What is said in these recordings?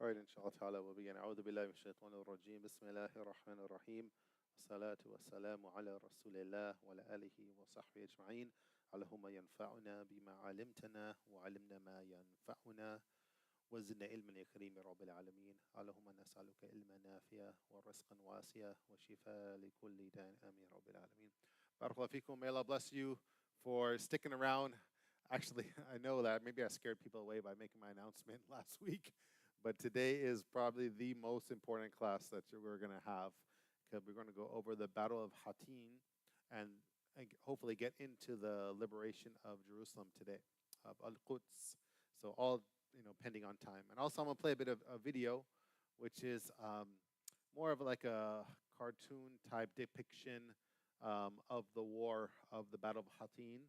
All right, inshallah ta'ala, we'll begin. أعوذ بالله من الشيطان الرجيم. بسم الله الرحمن الرحيم. والصلاة والسلام على رسول الله وعلى آله وصحبه أجمعين. اللهم ينفعنا بما علمتنا وعلمنا ما ينفعنا وزدنا علما يا كريم يا رب العالمين. اللهم نسألك علما نافعا ورزقا واسعا وشفاء لكل داء آمين يا رب العالمين. Barakallahu feekum. May Allah bless you for sticking around. Actually, I know that maybe I scared people away by making my announcement last week. But today is probably the most important class that we're going to have, because we're going to go over the Battle of Hattin and hopefully get into the liberation of Jerusalem today, of Al-Quds. So all, pending on time. And also I'm going to play a bit of a video, which is more of like a cartoon type depiction of the war of the Battle of Hattin.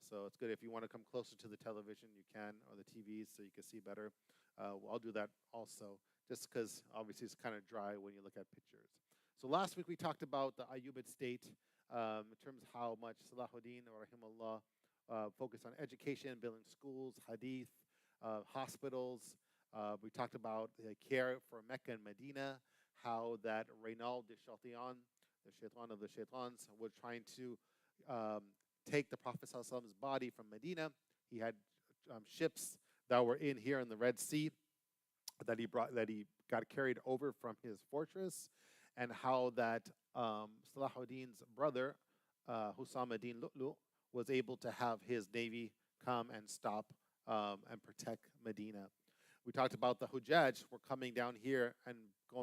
So it's good if you want to come closer to the television, you can, or the TVs, so you can see better. I'll do that also, just because obviously it's kind of dry when you look at pictures. So last week we talked about the Ayyubid state in terms of how much Salahuddin, rahimahullah, focused on education, building schools, hadith, hospitals. We talked about the care for Mecca and Medina, how that Reynald de Chaltion, the shaitan of the shaitans, was trying to take the Prophet ﷺ's body from Medina. He had ships that were in here in the Red Sea that he got carried over from his fortress, and how that Salahuddin's brother, Husam ad-Din Lu'lu', was able to have his navy come and stop and protect Medina. We talked about the Hujjaj were coming down here and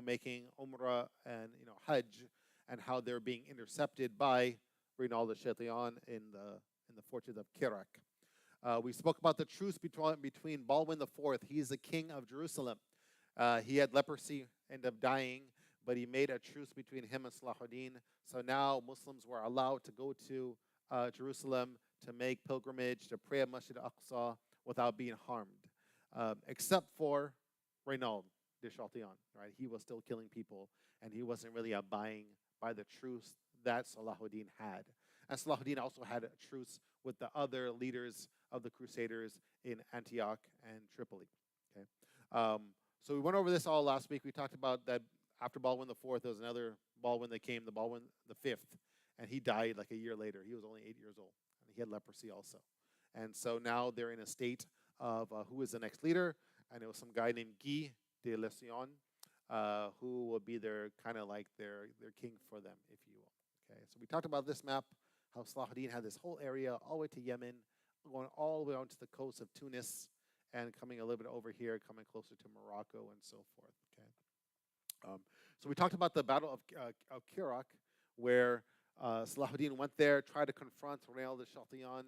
making Umrah and Hajj, and how they're being intercepted by Rinal al-Shaytan in the fortress of Kirak. We spoke about the truce between Baldwin IV. He's the king of Jerusalem. He had leprosy, ended up dying, but he made a truce between him and Salahuddin. So now Muslims were allowed to go to Jerusalem to make pilgrimage, to pray at Masjid al-Aqsa without being harmed, except for Reynald de Chaltion. Right? He was still killing people, and he wasn't really abiding by the truce that Salahuddin had. And Salahuddin also had a truce with the other leaders of the Crusaders in Antioch and Tripoli. Okay, so we went over this all last week. We talked about that after Baldwin IV, there was another Baldwin that came, the Baldwin V, and he died like a year later. He was only 8 years old, and he had leprosy also. And so now they're in a state of who is the next leader, and it was some guy named Guy de Lesion, who will be their kind of like their king for them, if you will. Okay, so we talked about this map, how Salahuddin had this whole area all the way to Yemen, going all the way onto the coast of Tunis, and coming a little bit over here, coming closer to Morocco and so forth. Okay, so we talked about the Battle of Kirak, where Salahuddin went there, tried to confront Reynal de Chaltion,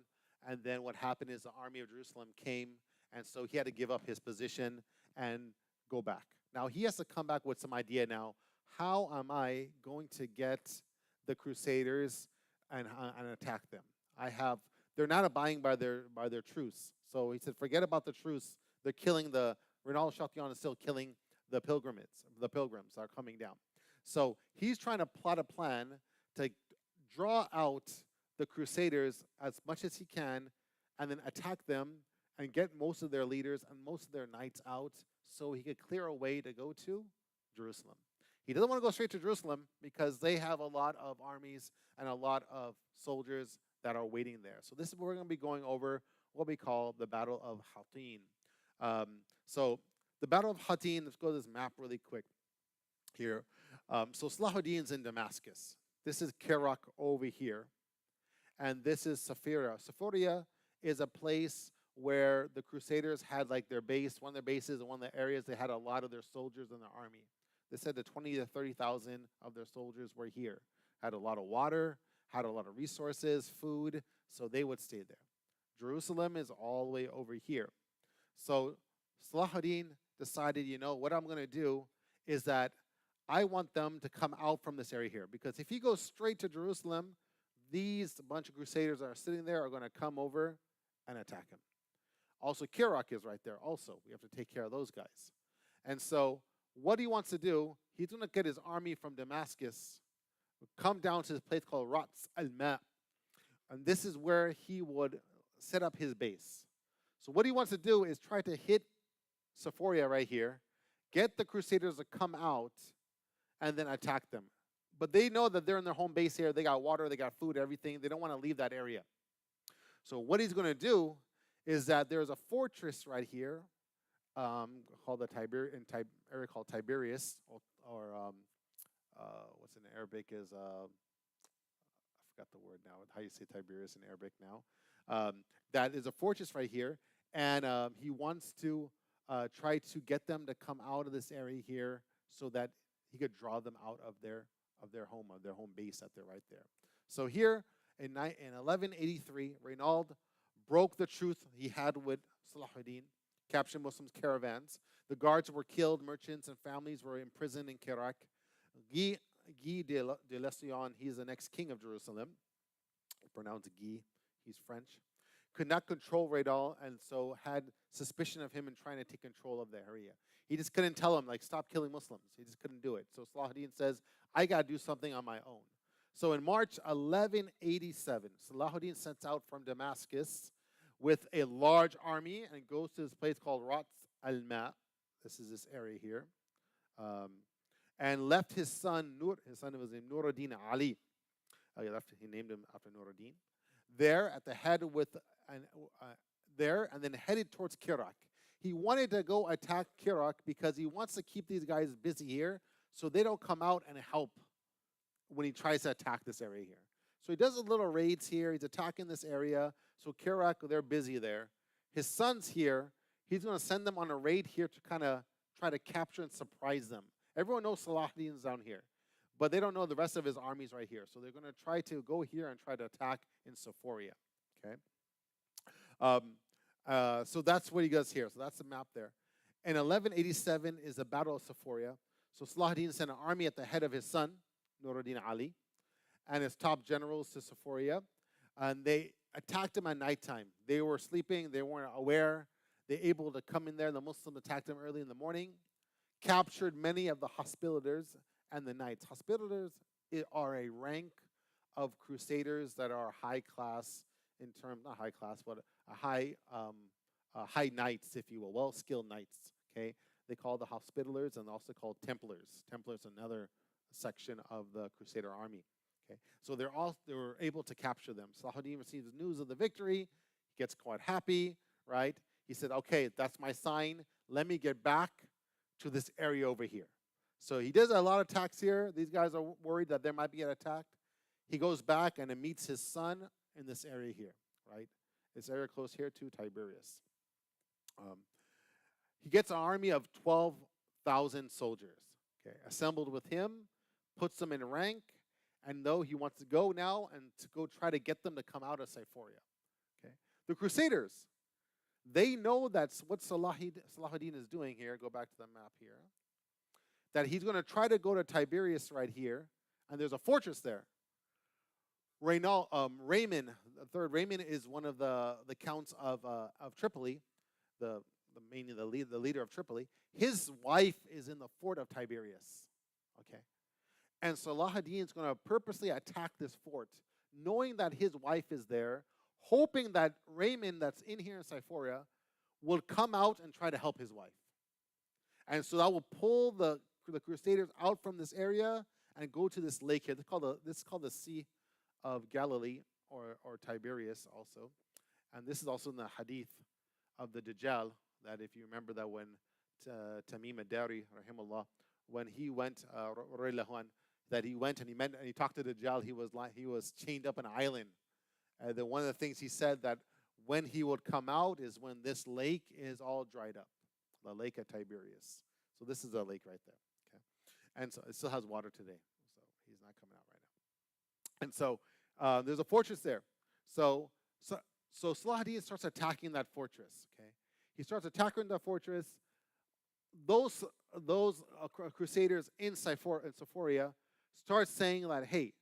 and then what happened is the army of Jerusalem came, and so he had to give up his position and go back. Now he has to come back with some idea now. How am I going to get the Crusaders and attack them? They're not abiding by their truce. So he said, forget about the truce. They're killing Reynald Chaltion is still killing the pilgrims that are coming down. So he's trying to plot a plan to draw out the Crusaders as much as he can, and then attack them and get most of their leaders and most of their knights out, so he could clear a way to go to Jerusalem. He doesn't want to go straight to Jerusalem because they have a lot of armies and a lot of soldiers that are waiting there. So this is what we're going to be going over, what we call the Battle of Hattin. So the Battle of Hattin, let's go to this map really quick here. So Salahuddin's in Damascus. This is Kirak over here. And this is Safaria. Safaria is a place where the Crusaders had like their base, one of their bases, and one of the areas they had a lot of their soldiers in their army. They said that 20 to 30,000 of their soldiers were here, had a lot of water, had a lot of resources, food, so they would stay there. Jerusalem is all the way over here. So Salahuddin decided, what I'm going to do is that I want them to come out from this area here, because if he goes straight to Jerusalem, these bunch of Crusaders that are sitting there are going to come over and attack him. Also, Kirak is right there also. We have to take care of those guys. And so what he wants to do, he's going to get his army from Damascus, come down to this place called Rats al-Ma. And this is where he would set up his base. So what he wants to do is try to hit Safaria right here, get the Crusaders to come out and then attack them. But they know that they're in their home base here. They got water, they got food, everything. They don't want to leave that area. So what he's going to do is that there's a fortress right here called the area called Tiberias, or what's in Arabic is I forgot the word now. How you say Tiberias in Arabic now? That is a fortress right here, and he wants to try to get them to come out of this area here so that he could draw them out of their home base that they're right there. So here in 1183, Reynald broke the truce he had with Salahuddin, captured Muslims' caravans. The guards were killed, merchants and families were imprisoned in Kerak. Guy de Lesion, he is the next king of Jerusalem. Pronounced Guy, he's French. Could not control Reynald, and so had suspicion of him and trying to take control of the area. He just couldn't tell him, like, stop killing Muslims. He just couldn't do it. So Salahuddin says, I got to do something on my own. So in March 1187, Salahuddin sets out from Damascus with a large army and goes to this place called Ras al-Ma. This is this area here. And left his son, his son was named Nuruddin Ali. He named him after Nuruddin. There at the head and then headed towards Kerak. He wanted to go attack Kerak because he wants to keep these guys busy here so they don't come out and help when he tries to attack this area here. So he does a little raids here. He's attacking this area. So Kerak, they're busy there. His son's here. He's going to send them on a raid here to kind of try to capture and surprise them. Everyone knows Salahuddin's down here, but they don't know the rest of his armies right here. So they're going to try to go here and try to attack in Sephoria. Okay. So that's what he does here. So that's the map there. In 1187 is the Battle of Sephoria. So Salahuddin sent an army at the head of his son, Nuruddin Ali, and his top generals to Sephoria. And they attacked him at nighttime. They were sleeping. They weren't aware. They were able to come in there. The Muslims attacked them early in the morning, captured many of the hospitallers and the knights. Hospitallers are a rank of crusaders that are high class in terms, not high class, but a high knights, if you will, well-skilled knights. Okay, they call the hospitallers and also called Templars. Templars, another section of the Crusader army. Okay, so they were able to capture them. Salahuddin receives news of the victory. He gets quite happy, right? He said, "Okay, that's my sign. Let me get back to this area over here." So he does a lot of attacks here. These guys are worried that there might be an attack. He goes back and meets his son in this area here, right? This area close here to Tiberias. He gets an army of 12,000 soldiers, okay, assembled with him, puts them in rank, and though he wants to go now and to go try to get them to come out of Sephoria. Okay, the Crusaders, they know that's what Salahuddin is doing here. Go back to the map here. That he's going to try to go to Tiberias right here, and there's a fortress there. Raymond, the third Raymond, is one of the counts of Tripoli, mainly the leader of Tripoli. His wife is in the fort of Tiberias, okay? And Salahuddin is going to purposely attack this fort, knowing that his wife is there, hoping that Raymond that's in here in Sephoria will come out and try to help his wife. And so that will pull the Crusaders out from this area and go to this lake here. This is called the Sea of Galilee, or Tiberias also. And this is also in the hadith of the Dajjal, that if you remember that when Tamim ad-Dari, rahimahullah, when he went, that he went and he talked to Dajjal, he was chained up on an island. And then one of the things he said that when he would come out is when this lake is all dried up, the lake at Tiberias. So this is a lake right there, okay? And so it still has water today, so he's not coming out right now. And so there's a fortress there. So Salahuddin starts attacking that fortress, okay? He starts attacking the fortress. Those crusaders in Sephoria start saying that, hey,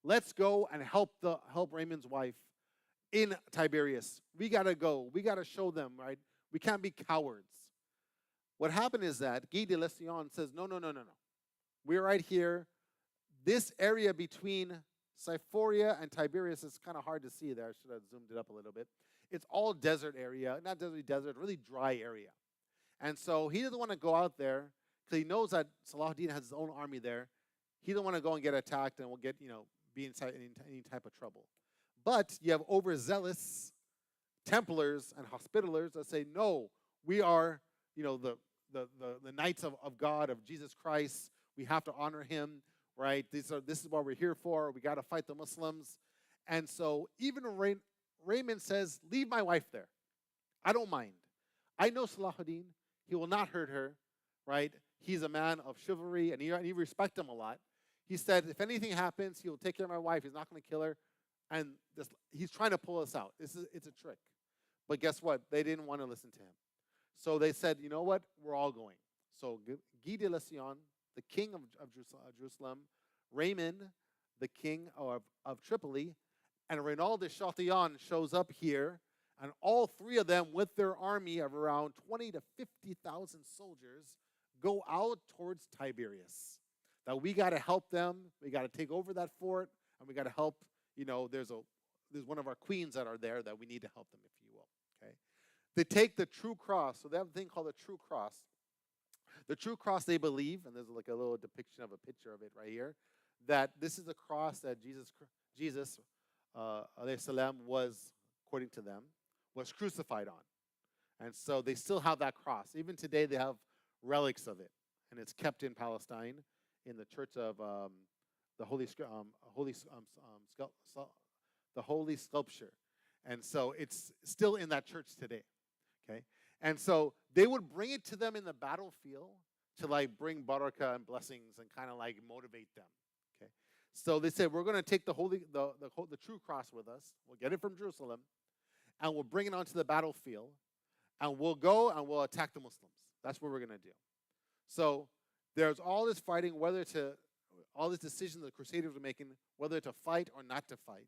let's go and help Raymond's wife in Tiberias. We got to go. We got to show them, right? We can't be cowards. What happened is that Guy de Lesion says, no. We're right here. This area between Sephoria and Tiberias is kind of hard to see there. I should have zoomed it up a little bit. It's all desert area, not desert, really dry area. And so he doesn't want to go out there because he knows that Salahuddin has his own army there. He don't want to go and get attacked and will get, be inside any type of trouble. But you have overzealous Templars and Hospitallers that say, no, we are, the knights of God, of Jesus Christ. We have to honor him, right? This is what we're here for. We got to fight the Muslims. And so even Raymond says, leave my wife there. I don't mind. I know Salahuddin. He will not hurt her, right? He's a man of chivalry, and he respects him a lot. He said, if anything happens, he will take care of my wife. He's not going to kill her. And he's trying to pull us out. It's a trick. But guess what? They didn't want to listen to him. So they said, you know what? We're all going. So Guy de Lesion, the king of Jerusalem, Raymond, the king of Tripoli, and Renaud de Chatillon shows up here, and all three of them with their army of around 20 to 50,000 soldiers go out towards Tiberias. Now we got to help them. We got to take over that fort, and we got to help. There's one of our queens that are there that we need to help them, if you will. Okay, they take the true cross. So they have a thing called the true cross. The true cross, they believe, and there's like a little depiction of a picture of it right here, that this is the cross that Jesus alayhi salam was, according to them, was crucified on. And so they still have that cross. Even today they have relics of it, and it's kept in Palestine in the church of the Holy Sculpture. And so it's still in that church today. Okay? And so they would bring it to them in the battlefield to like bring barakah and blessings and kind of like motivate them. Okay? So they said, we're going to take the true cross with us. We'll get it from Jerusalem, and we'll bring it onto the battlefield, and we'll go and we'll attack the Muslims. That's what we're going to do. So there's all this fighting, all this decision the Crusaders were making, whether to fight or not to fight.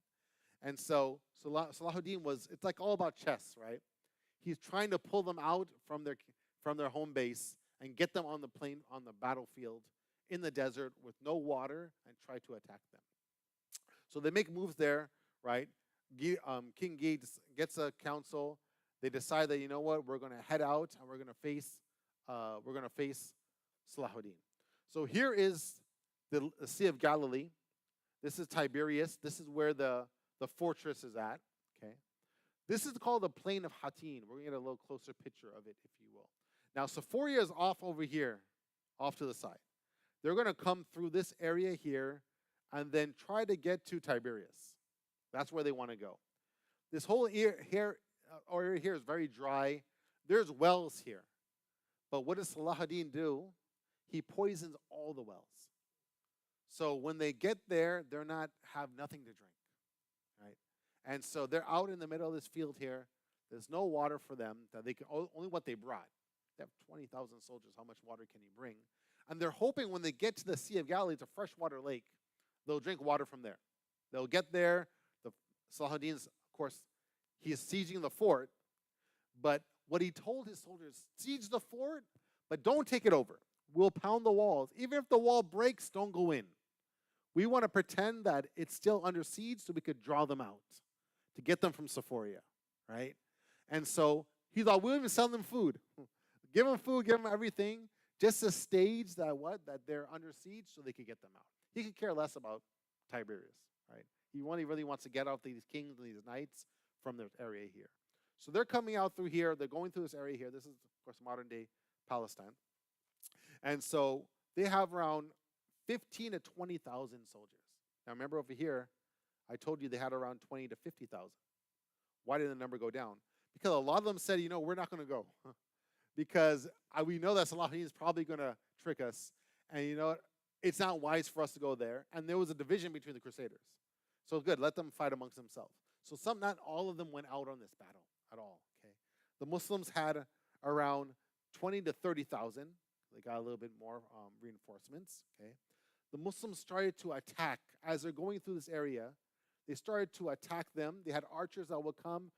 And so Salahuddin it's like all about chess, right? He's trying to pull them out from their home base and get them on the battlefield in the desert with no water and try to attack them. So they make moves there, right? King Guy gets a council. They decide that, you know what, we're going to head out and we're going to face Salahuddin. So here is the Sea of Galilee. This is Tiberias. This is where the fortress is at. Okay. This is called the Plain of Hattin. We're going to get a little closer picture of it, if you will. Now, Sephoria is off over here, off to the side. They're going to come through this area here and then try to get to Tiberias. That's where they want to go. This whole area here is very dry. There's wells here. But what does Salahuddin do? He poisons all the wells. So when they get there, have nothing to drink, right? And so they're out in the middle of this field here. There's no water for them. That they can only what they brought. They have 20,000 soldiers. How much water can you bring? And they're hoping when they get to the Sea of Galilee, it's a freshwater lake, they'll drink water from there. They'll get there. Salahuddin's, of course, he is sieging the fort. But what he told his soldiers, siege the fort, but don't take it over. We'll pound the walls. Even if the wall breaks, don't go in. We want to pretend that it's still under siege so we could draw them out to get them from Sephoria, right? And so he thought, we'll even sell them food. Give them food, give them everything, just to stage that they're under siege so they could get them out. He could care less about Tiberias, right? He really wants to get out these kings and these knights from their area here. So they're coming out through here. They're going through this area here. This is, of course, modern-day Palestine. And so they have around 15 to 20,000 soldiers. Now, remember over here, I told you they had around 20 to 50,000. Why did the number go down? Because a lot of them said, we're not going to go. Because we know that Salahuddin is probably going to trick us. And it's not wise for us to go there. And there was a division between the Crusaders. So good, let them fight amongst themselves. So not all of them went out on this battle at all. Okay, the Muslims had around 20 to 30,000. They got a little bit more reinforcements. Okay, the Muslims started to attack as they're going through this area. They started to attack them. They had archers that would come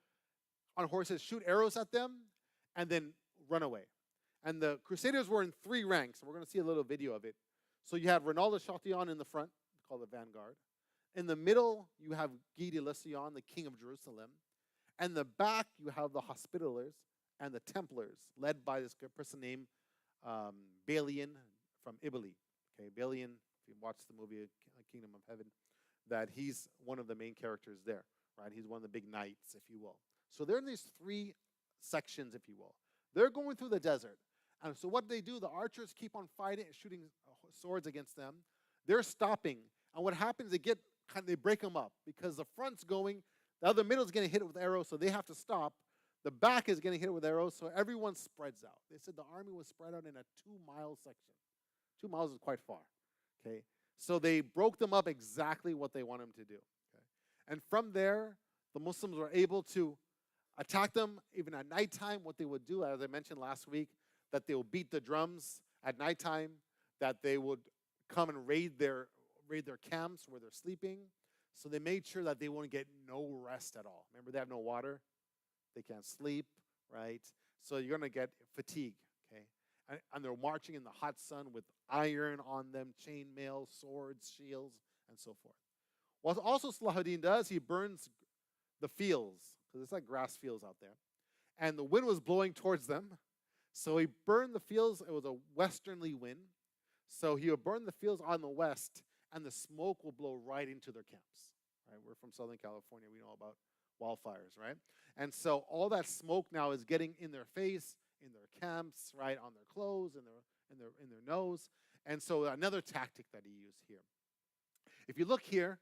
on horses, shoot arrows at them, and then run away. And the Crusaders were in 3 ranks. We're going to see a little video of it. So you have Renaud de Chatillon in the front, called the vanguard. In the middle, you have Guy de Lesion, the king of Jerusalem. And the back, you have the Hospitallers and the Templars, led by this person named Balian from Iblis. Okay, Balian, if you watch the movie Kingdom of Heaven, that he's one of the main characters there, right? He's one of the big knights, if you will. So they're in these three sections, if you will. They're going through the desert. And so what they do, the archers keep on fighting and shooting swords against them. They're stopping. And what happens, they break them up because the front's going, the other middle's getting hit with arrows, so they have to stop. The back is getting hit with arrows, so everyone spreads out. They said the army was spread out in a 2-mile section. 2 miles is quite far. Okay, so they broke them up exactly what they want them to do. Okay? And from there, the Muslims were able to attack them even at nighttime. What they would do, as I mentioned last week, that they would beat the drums at nighttime, that they would come and raid their camps where they're sleeping. So they made sure that they won't get no rest at all. Remember, they have no water. They can't sleep, right? So you're going to get fatigue, okay? And they're marching in the hot sun with iron on them, chainmail, swords, shields, and so forth. What also Salahuddin does, he burns the fields, because it's like grass fields out there. And the wind was blowing towards them. So he burned the fields. It was a westerly wind. So he would burn the fields on the west, and the smoke will blow right into their camps. Right? We're from Southern California. We know about wildfires, right? And so all that smoke now is getting in their face, in their camps, right, on their clothes, in their nose. And so another tactic that he used here. If you look here,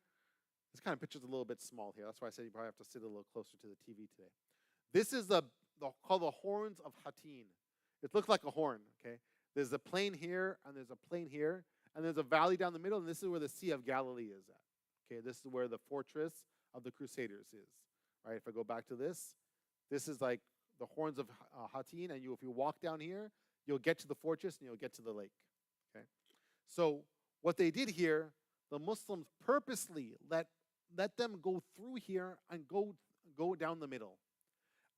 this kind of picture's a little bit small here. That's why I said you probably have to sit a little closer to the TV today. This is called the horns of Hatin. It looks like a horn, okay? There's a plain here, and there's a plain here, and there's a valley down the middle, and this is where the Sea of Galilee is at. Okay, this is where the fortress of the Crusaders is. Right? If I go back to this is like the horns of Hatin, and if you walk down here, you'll get to the fortress and you'll get to the lake. Okay, so what they did here, the Muslims purposely let them go through here and go down the middle,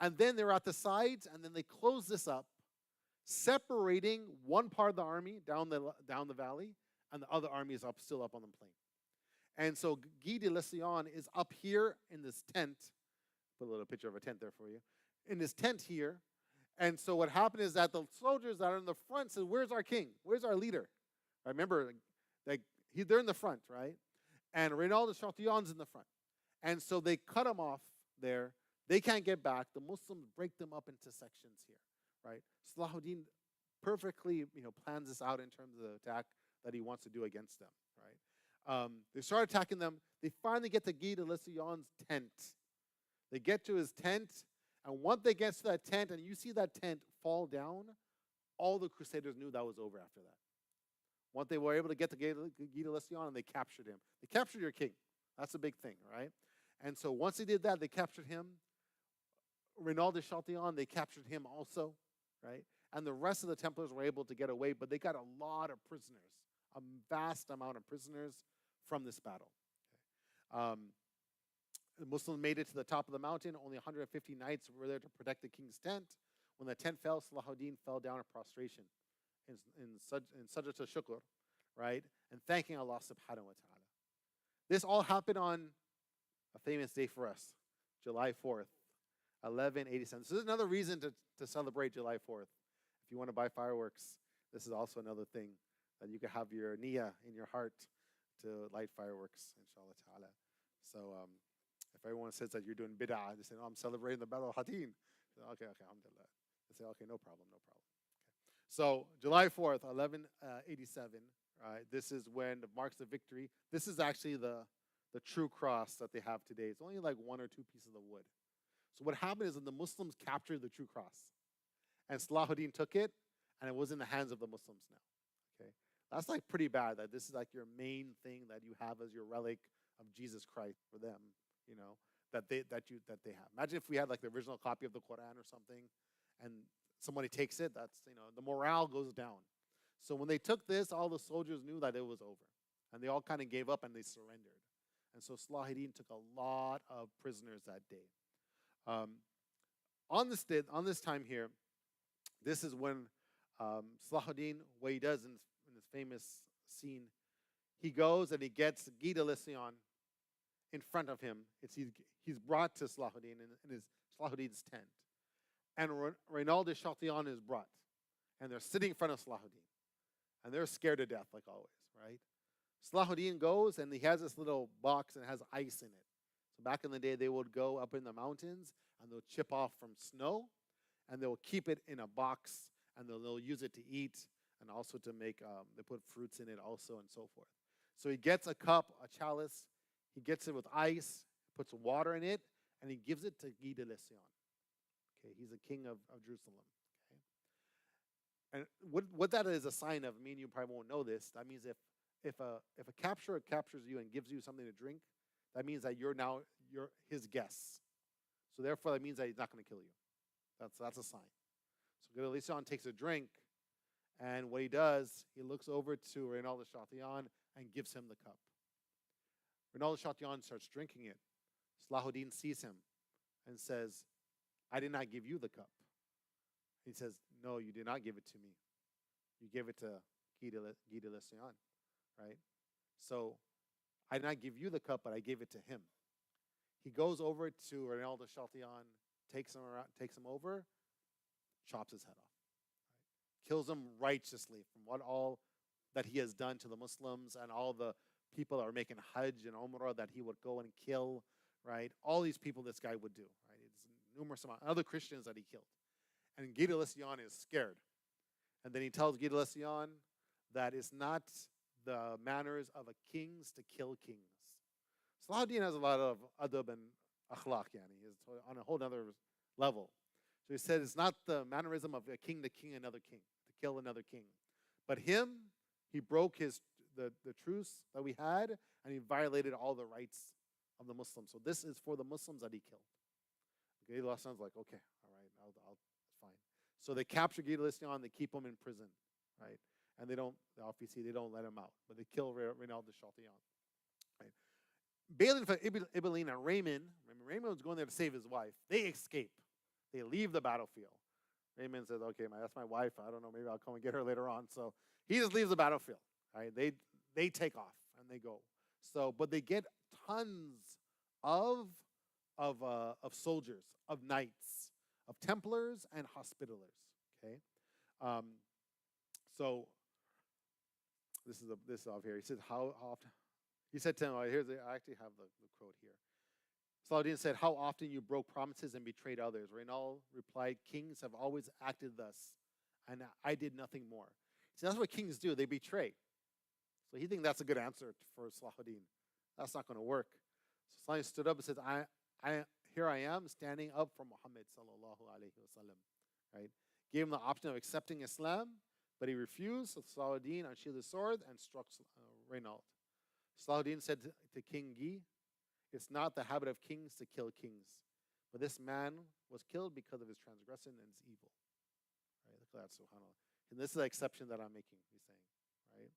and then they're at the sides, and then they close this up, separating one part of the army down the valley, and the other army is still up on the plain. And so Guy de Lesion is up here in this tent. Put a little picture of a tent there for you. In this tent here. And so what happened is that the soldiers that are in the front said, "Where's our king? Where's our leader?" I remember, they're in the front, right? And Reynald de Chatillon's in the front. And so they cut him off there. They can't get back. The Muslims break them up into sections here, right? Salahuddin perfectly, plans this out in terms of the attack that he wants to do against them, right? They start attacking them. They finally get to Guy de Lesion's tent. They get to his tent, and once they get to that tent, and you see that tent fall down, all the Crusaders knew that was over after that. Once they were able to get to Guy de Lesion, and they captured him. They captured your king. That's a big thing, right? And so once they did that, they captured him. Reynald de Chatillon, they captured him also, right? And the rest of the Templars were able to get away, but they got a lot of prisoners, a vast amount of prisoners from this battle. Okay. The Muslims made it to the top of the mountain. Only 150 knights were there to protect the king's tent. When the tent fell, Salahuddin fell down in prostration in sajdat al-shukr, right? And thanking Allah subhanahu wa ta'ala. This all happened on a famous day for us, July 4th, 1187. So this is another reason to celebrate July 4th. If you want to buy fireworks, this is also another thing that you can have your niyyah in your heart to light fireworks, inshallah ta'ala. So if everyone says that you're doing bid'ah, they say, "Oh, I'm celebrating the Battle of Hatin." Okay, alhamdulillah. They say, "Okay, no problem, no problem." Okay. So July 4th, 1187, right? This is when it marks the victory. This is actually the true cross that they have today. It's only like 1 or 2 pieces of wood. So what happened is that the Muslims captured the true cross. And Salahuddin took it, and it was in the hands of the Muslims now. Okay, that's like pretty bad. That this is like your main thing that you have as your relic of Jesus Christ for them. That they have. Imagine if we had like the original copy of the Quran or something, and somebody takes it. That's the morale goes down. So when they took this, all the soldiers knew that it was over, and they all kind of gave up and they surrendered. And so Salahuddin took a lot of prisoners that day. On this time here, this is when Salahuddin, what he does in this famous scene, he goes and he gets Guy de Lesion in front of him. He's brought to Salahuddin in Salahuddin's tent. And Reynald de Chatillon is brought. And they're sitting in front of Salahuddin. And they're scared to death, like always, right? Salahuddin goes, and he has this little box, and it has ice in it. So back in the day, they would go up in the mountains, and they'll chip off from snow, and they'll keep it in a box, and they'll use it to eat, and also to make, they put fruits in it also, and so forth. So he gets a cup, a chalice, he gets it with ice, puts water in it, and he gives it to Guy de Lesion. Okay, he's the king of Jerusalem. Okay, and what that is a sign of, I mean, you probably won't know this. That means if a capturer captures you and gives you something to drink, that means that you're his guest. So therefore, that means that he's not going to kill you. That's a sign. So Guy de Lesion takes a drink, and what he does, he looks over to Reynald de Chatillon and gives him the cup. Reynald de Chatillon starts drinking it. Salahuddin sees him and says, I did not give you the cup. He says, no, you did not give it to me. You gave it to Guy de Lesion, right? So I did not give you the cup, but I gave it to him. He goes over to Reynald de Chatillon, takes him over, chops his head off, right? Kills him righteously from what all that he has done to the Muslims and all the people that are making Hajj and Umrah that he would go and kill, right? All these people this guy would do, right? It's numerous amount other Christians that he killed. And Guy de Lesion is scared. And then he tells Guy de Lesion that it's not the manners of a kings to kill kings. Salahuddin has a lot of adab and akhlaq, yani, on a whole other level. So he said it's not the mannerism of a king to king another king, to kill another king. But him, he broke the truce that we had, and he violated all the rights of the Muslims. So this is for the Muslims that he killed. Okay, the sounds like, okay, all right, I'll fine. So they capture Guy de Lesion, they keep him in prison, right? And they don't let him out, but they kill Reynald de Chatillon. Right? Balin for Ibelin and Raymond was going there to save his wife. They escape. They leave the battlefield. Raymond says, okay, that's my wife. I don't know, maybe I'll come and get her later on. So he just leaves the battlefield. Right? They take off and they go. So, but they get tons of soldiers, of knights, of Templars and Hospitallers. Okay, so this is off here. He said, how often? He said to him, I actually have the quote here. Salahuddin said, how often you broke promises and betrayed others. Reynald replied, kings have always acted thus, and I did nothing more. See, that's what kings do. They betray. So he thinks that's a good answer for Salahuddin. That's not going to work. So Salahuddin stood up and said, here I am standing up for Muhammad sallallahu alaihi wasallam. Right? Gave him the option of accepting Islam, but he refused. So Salahuddin unsheathed his sword and struck Reynald. Salahuddin said to King Guy, it's not the habit of kings to kill kings, but this man was killed because of his transgression and his evil. Right? Look at that, subhanAllah. And this is the exception that I'm making, he's saying. Right?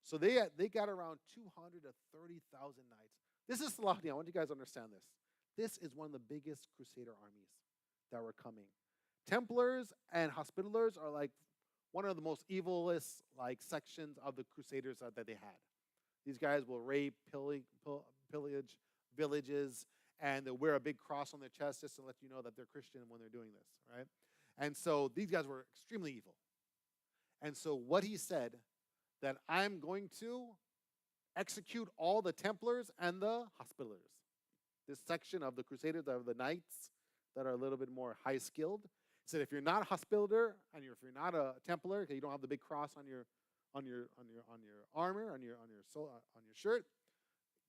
So they got around 230,000 knights. This is Salahuddin. I want you guys to understand this. This is one of the biggest crusader armies that were coming. Templars and Hospitallers are like one of the most evilest sections of the crusaders that they had. These guys will rape, pillage villages, and they'll wear a big cross on their chest just to let you know that they're Christian when they're doing this, right? And so these guys were extremely evil. And so what he said, that I'm going to execute all the Templars and the Hospitallers. This section of the Crusaders, of the Knights that are a little bit more high-skilled. He said, if you're not a Hospitaller and if you're not a Templar, you don't have the big cross on your armor, on your shirt,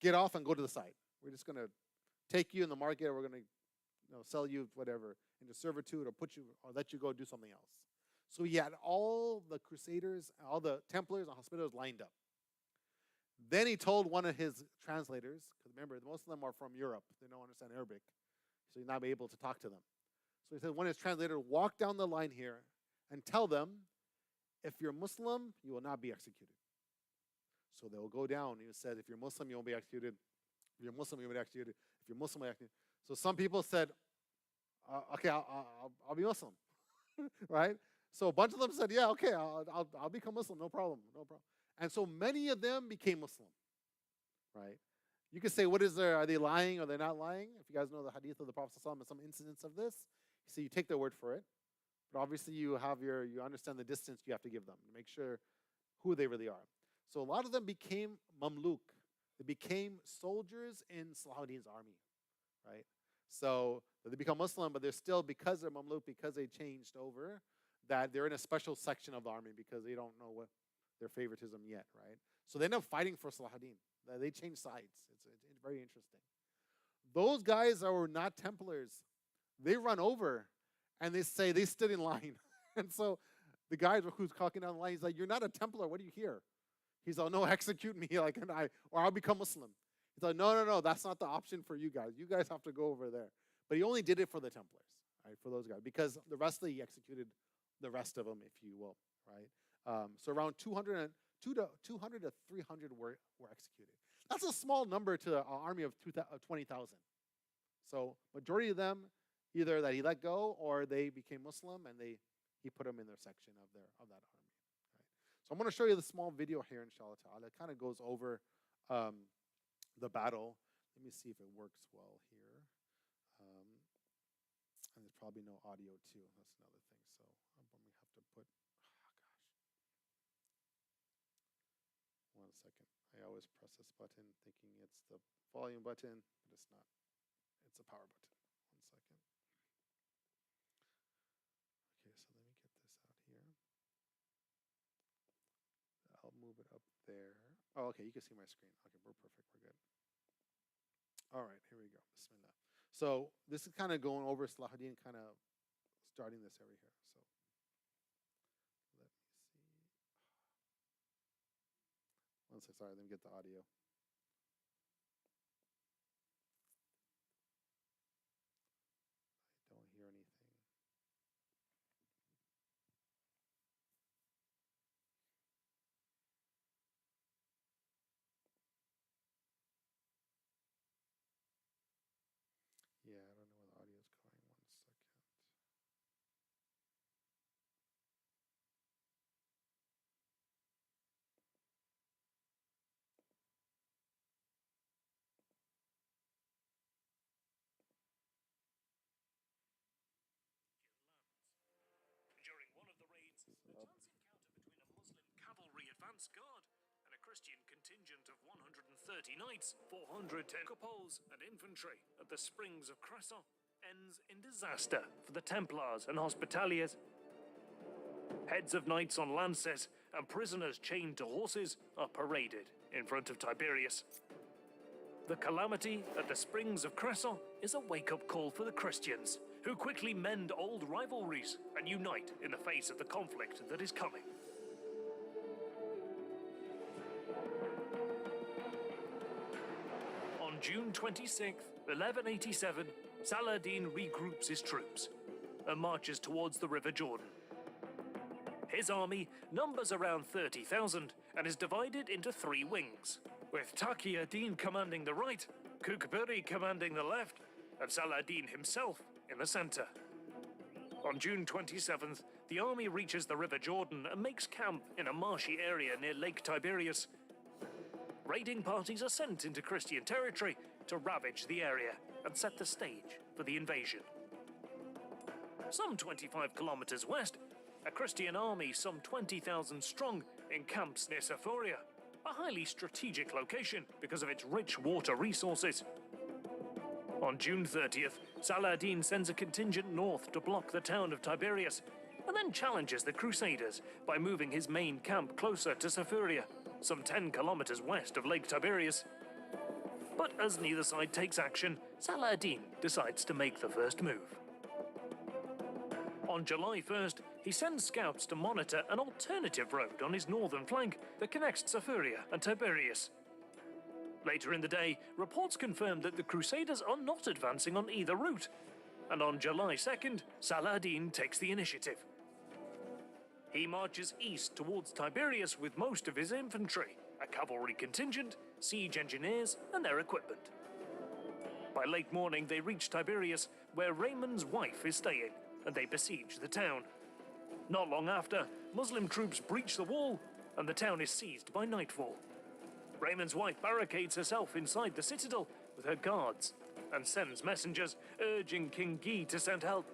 get off and go to the side. We're just going to take you in the market. We're going to sell you whatever into servitude, or let you go do something else. So he had all the Crusaders, all the Templars and Hospitallers lined up. Then he told one of his translators, because remember, most of them are from Europe. They don't understand Arabic, so he's not able to talk to them. So he said, one of his translators, walk down the line here and tell them, if you're Muslim, you will not be executed. So they will go down. He said, if you're Muslim, you won't be executed. If you're Muslim, you won't be executed. If you're Muslim, you'll be executed. So some people said, okay, I'll be Muslim, right? So a bunch of them said, yeah, okay, I'll become Muslim, no problem, no problem. And so many of them became Muslim, right? You could say, what is there? Are they lying or they're not lying? If you guys know the hadith of the Prophet ﷺ and some incidents of this, so you take their word for it. But obviously you understand the distance you have to give them to make sure who they really are. So a lot of them became Mamluk. They became soldiers in Salahuddin's army, right? So they become Muslim, but they're still, because they're Mamluk, because they changed over, that they're in a special section of the army because they don't know what their favoritism yet, right? So they end up fighting for Salahuddin. They change sides. It's very interesting. Those guys that were not Templars, they run over and they say they stood in line. And so the guy who's talking down the line, he's like, "You're not a Templar. What are you here?" He's like, "No, execute me, like, or I'll become Muslim." He's like, "No, that's not the option for you guys. You guys have to go over there." But he only did it for the Templars, right? For those guys, because the rest of he executed the rest of them, if you will, right? So around 200 to 300 were executed. That's a small number to an army of 20,000. So majority of them, either that he let go or they became Muslim, and he put them in their section of that army. Right? So I'm going to show you the small video here, inshallah ta'ala. It kind of goes over the battle. Let me see if it works well here. And there's probably no audio too. That's another thing. So I'm going to have to put, one second. I always press this button thinking it's the volume button, but it's not. It's a power button. 1 second. Okay, so let me get this out here. I'll move it up there. Oh, okay, you can see my screen. Okay, we're perfect. We're good. All right, here we go. Bismillah. So this is kind of going over Salahuddin, kind of starting this area here. So let me see. 1 second. Sorry, let me get the audio. I don't hear anything. Yeah, I don't know where the audio is going. 1 second. During one of the raids, a chance encounter between a Muslim cavalry advance guard and a Christian contingent of 130 knights, 410 cupoles and infantry at the springs of Cresson ends in disaster for the Templars and Hospitaliers. Heads of knights on lances and prisoners chained to horses are paraded in front of Tiberius. The calamity at the springs of Cresson is a wake-up call for the Christians, who quickly mend old rivalries and unite in the face of the conflict that is coming. On June 26, 1187, Saladin regroups his troops and marches towards the River Jordan. His army numbers around 30,000 and is divided into 3 wings, with Taqi ad-Din commanding the right, Kukburi commanding the left, and Saladin himself in the center. On June 27th, the army reaches the River Jordan and makes camp in a marshy area near Lake Tiberias. Raiding parties are sent into Christian territory to ravage the area and set the stage for the invasion. Some 25 kilometers west, a Christian army some 20,000 strong encamps near Sephoria, a highly strategic location because of its rich water resources. On June 30th, Saladin sends a contingent north to block the town of Tiberias, and then challenges the Crusaders by moving his main camp closer to Sephoria, some 10 kilometers west of Lake Tiberias. But as neither side takes action, Saladin decides to make the first move. On July 1st, he sends scouts to monitor an alternative road on his northern flank that connects Sephoria and Tiberias. Later in the day, reports confirmed that the Crusaders are not advancing on either route, and on July 2nd, Saladin takes the initiative. He marches east towards Tiberias with most of his infantry, a cavalry contingent, siege engineers, and their equipment. By late morning, they reach Tiberias, where Raymond's wife is staying, and they besiege the town. Not long after, Muslim troops breach the wall, and the town is seized by nightfall. Raymond's wife barricades herself inside the citadel with her guards and sends messengers urging King Guy to send help.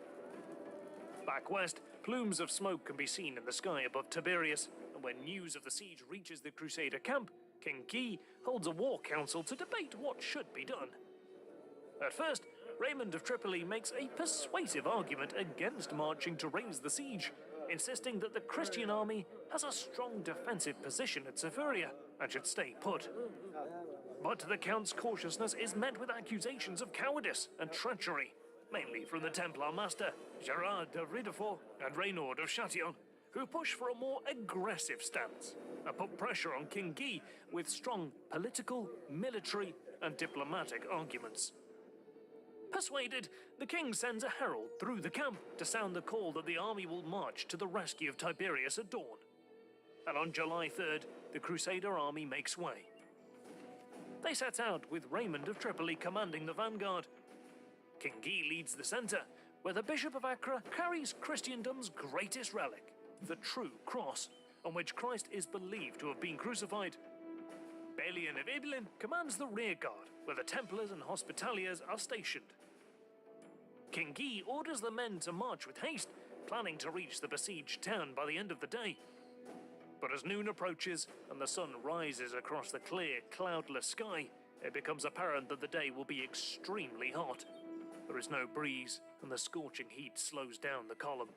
Back west, Plumes of smoke can be seen in the sky above Tiberias, and when news of the siege reaches the Crusader camp, King Guy holds a war council to debate what should be done. At first, Raymond of Tripoli makes a persuasive argument against marching to raise the siege, insisting that the Christian army has a strong defensive position at Severia and should stay put. But the Count's cautiousness is met with accusations of cowardice and treachery, mainly from the Templar master, Gerard de Ridefort and Reynaud of Châtillon, who push for a more aggressive stance and put pressure on King Guy with strong political, military and diplomatic arguments. Persuaded, the king sends a herald through the camp to sound the call that the army will march to the rescue of Tiberius at dawn. And on July 3rd, the Crusader army makes way. They set out with Raymond of Tripoli commanding the vanguard. King Guy leads the centre, where the Bishop of Acre carries Christendom's greatest relic, the true cross, on which Christ is believed to have been crucified. Balian of Ibelin commands the rearguard, where the Templars and Hospitaliers are stationed. King Guy orders the men to march with haste, planning to reach the besieged town by the end of the day. But as noon approaches and the sun rises across the clear, cloudless sky, it becomes apparent that the day will be extremely hot. There is no breeze, and the scorching heat slows down the column.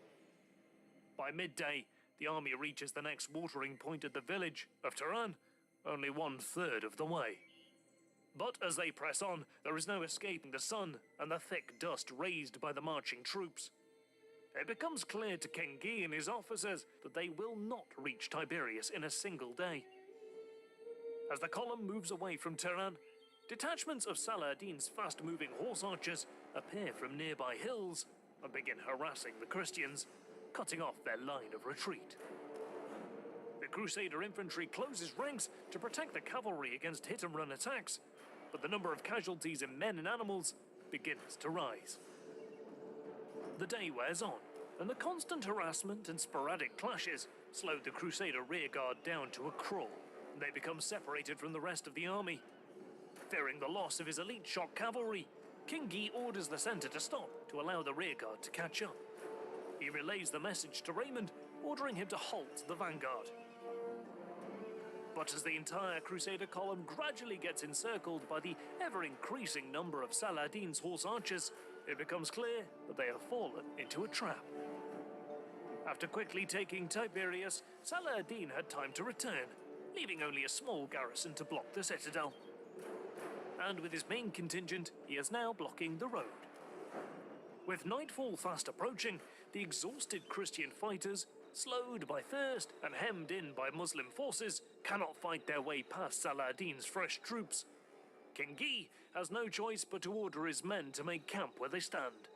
By midday, the army reaches the next watering point at the village of Turan, only 1/3 of the way. But as they press on, there is no escaping the sun and the thick dust raised by the marching troops. It becomes clear to King Guy and his officers that they will not reach Tiberias in a single day. As the column moves away from Turan, detachments of Saladin's fast-moving horse archers appear from nearby hills and begin harassing the Christians, cutting off their line of retreat. The Crusader infantry closes ranks to protect the cavalry against hit-and-run attacks, but the number of casualties in men and animals begins to rise. The day wears on, and the constant harassment and sporadic clashes slow the Crusader rearguard down to a crawl, and they become separated from the rest of the army. Fearing the loss of his elite shock cavalry, King Guy orders the centre to stop to allow the rearguard to catch up. He relays the message to Raymond, ordering him to halt the vanguard. But as the entire Crusader column gradually gets encircled by the ever-increasing number of Saladin's horse archers, it becomes clear that they have fallen into a trap. After quickly taking Tiberias, Saladin had time to return, leaving only a small garrison to block the citadel. And with his main contingent, he is now blocking the road. With nightfall fast approaching, the exhausted Christian fighters, slowed by thirst and hemmed in by Muslim forces, cannot fight their way past Saladin's fresh troops. King Guy has no choice but to order his men to make camp where they stand.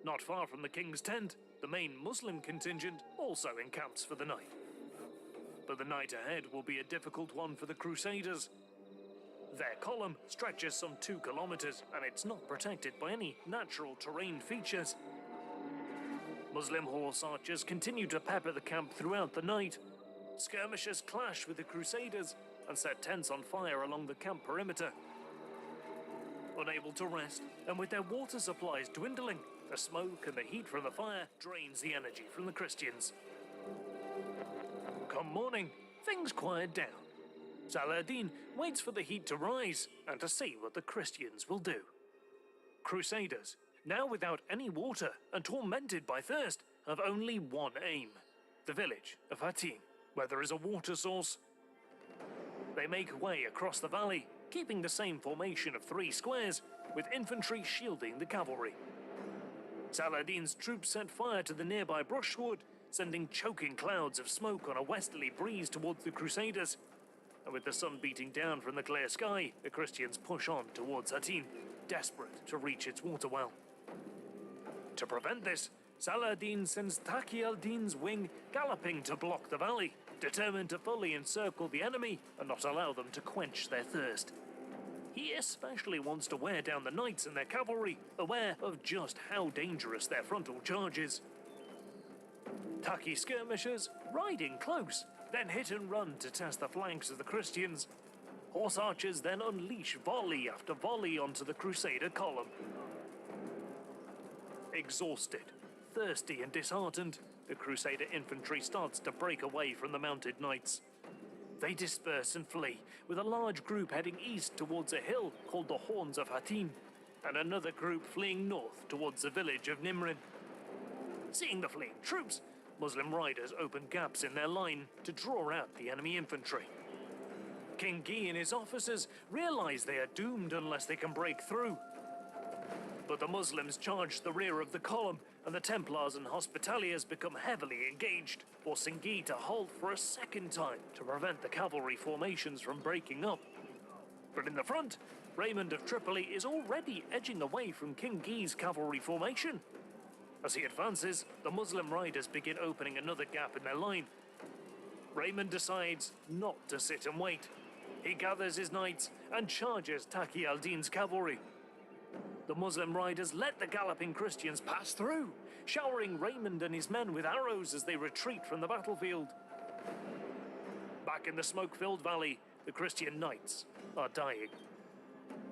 Not far from the king's tent, the main Muslim contingent also encamps for the night. But the night ahead will be a difficult one for the Crusaders. Their column stretches some 2 kilometers, and it's not protected by any natural terrain features. Muslim horse archers continue to pepper the camp throughout the night. Skirmishers clash with the Crusaders and set tents on fire along the camp perimeter. Unable to rest, and with their water supplies dwindling, the smoke and the heat from the fire drains the energy from the Christians. Come morning, things quiet down. Saladin waits for the heat to rise and to see what the Christians will do. Crusaders, now without any water and tormented by thirst, have only one aim: the village of Hattin, where there is a water source. They make way across the valley, keeping the same formation of 3 squares, with infantry shielding the cavalry. Saladin's troops set fire to the nearby brushwood, sending choking clouds of smoke on a westerly breeze towards the Crusaders. And with the sun beating down from the clear sky, the Christians push on towards Hattin, desperate to reach its water well. To prevent this, Saladin sends Taqi al-Din's wing galloping to block the valley, determined to fully encircle the enemy and not allow them to quench their thirst. He especially wants to wear down the knights and their cavalry, aware of just how dangerous their frontal charge is. Taqi skirmishers riding close, then hit and run to test the flanks of the Christians. Horse archers then unleash volley after volley onto the Crusader column. Exhausted, thirsty and disheartened, the Crusader infantry starts to break away from the mounted knights. They disperse and flee, with a large group heading east towards a hill called the Horns of Hattin, and another group fleeing north towards the village of Nimrin. Seeing the fleeing troops, Muslim riders open gaps in their line to draw out the enemy infantry. King Guy and his officers realize they are doomed unless they can break through. But the Muslims charge the rear of the column, and the Templars and Hospitaliers become heavily engaged, forcing Guy to halt for a second time to prevent the cavalry formations from breaking up. But in the front, Raymond of Tripoli is already edging away from King Guy's cavalry formation. As he advances, the Muslim riders begin opening another gap in their line. Raymond decides not to sit and wait. He gathers his knights and charges Taqi al-Din's cavalry. The Muslim riders let the galloping Christians pass through, showering Raymond and his men with arrows as they retreat from the battlefield. Back in the smoke-filled valley, the Christian knights are dying.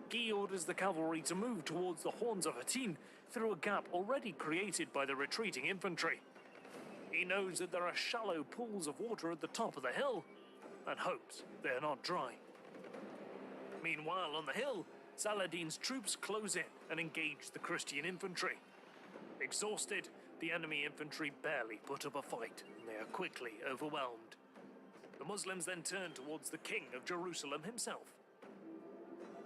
Guy orders the cavalry to move towards the Horns of Hattin through a gap already created by the retreating infantry. He knows that there are shallow pools of water at the top of the hill, and hopes they are not dry. Meanwhile, on the hill, Saladin's troops close in and engage the Christian infantry. Exhausted, the enemy infantry barely put up a fight, and they are quickly overwhelmed. The Muslims then turn towards the King of Jerusalem himself.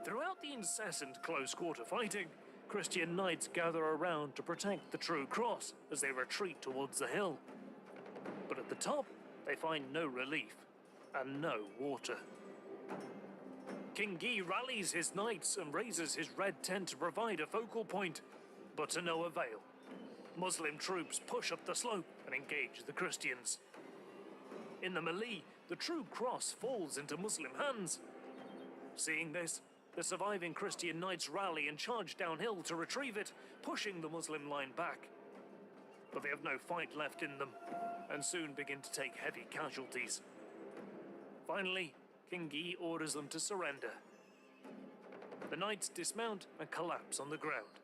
Throughout the incessant close-quarter fighting, Christian knights gather around to protect the true cross as they retreat towards the hill. But at the top, they find no relief and no water. King Guy rallies his knights and raises his red tent to provide a focal point, but to no avail. Muslim troops push up the slope and engage the Christians. In the melee, the true cross falls into Muslim hands. Seeing this, the surviving Christian knights rally and charge downhill to retrieve it, pushing the Muslim line back. But they have no fight left in them, and soon begin to take heavy casualties. Finally, King Guy orders them to surrender. The knights dismount and collapse on the ground.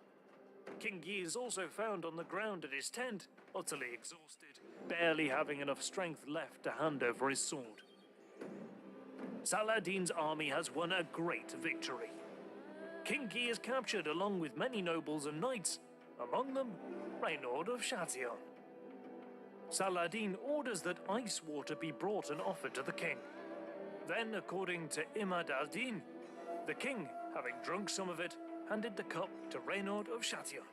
King Guy is also found on the ground at his tent, utterly exhausted, barely having enough strength left to hand over his sword. Saladin's army has won a great victory. King Guy is captured along with many nobles and knights, among them Reynard of Chatillon. Saladin orders that ice water be brought and offered to the king. Then, according to Imad al-Din, the king, having drunk some of it, handed the cup to Reynard of Chatillon.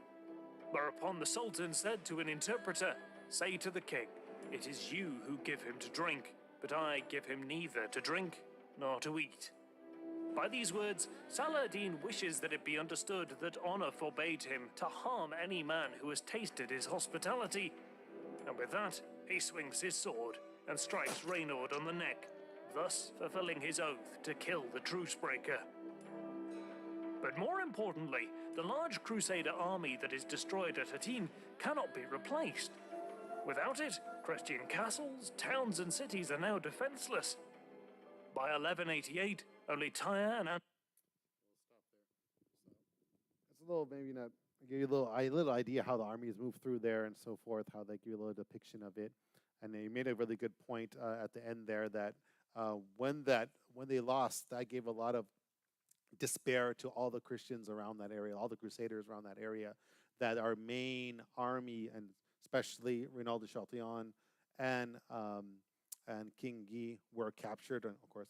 Whereupon the Sultan said to an interpreter, "Say to the king, it is you who give him to drink, but I give him neither to drink nor to eat." By these words, Saladin wishes that it be understood that honor forbade him to harm any man who has tasted his hospitality. And with that, he swings his sword and strikes Reynard on the neck, thus fulfilling his oath to kill the truce breaker. But more importantly, the large Crusader army that is destroyed at Hattin cannot be replaced. Without it, Christian castles, towns and cities are now defenseless. By 1188, only Tyre and It's a little, maybe not, give you a little idea how the armies moved through there and so forth, how they give you a little depiction of it. And they made a really good point at the end there that when they lost, that gave a lot of despair to all the Christians around that area, all the Crusaders around that area, that our main army, and especially Reynald de Chatillon and King Guy, were captured, and of course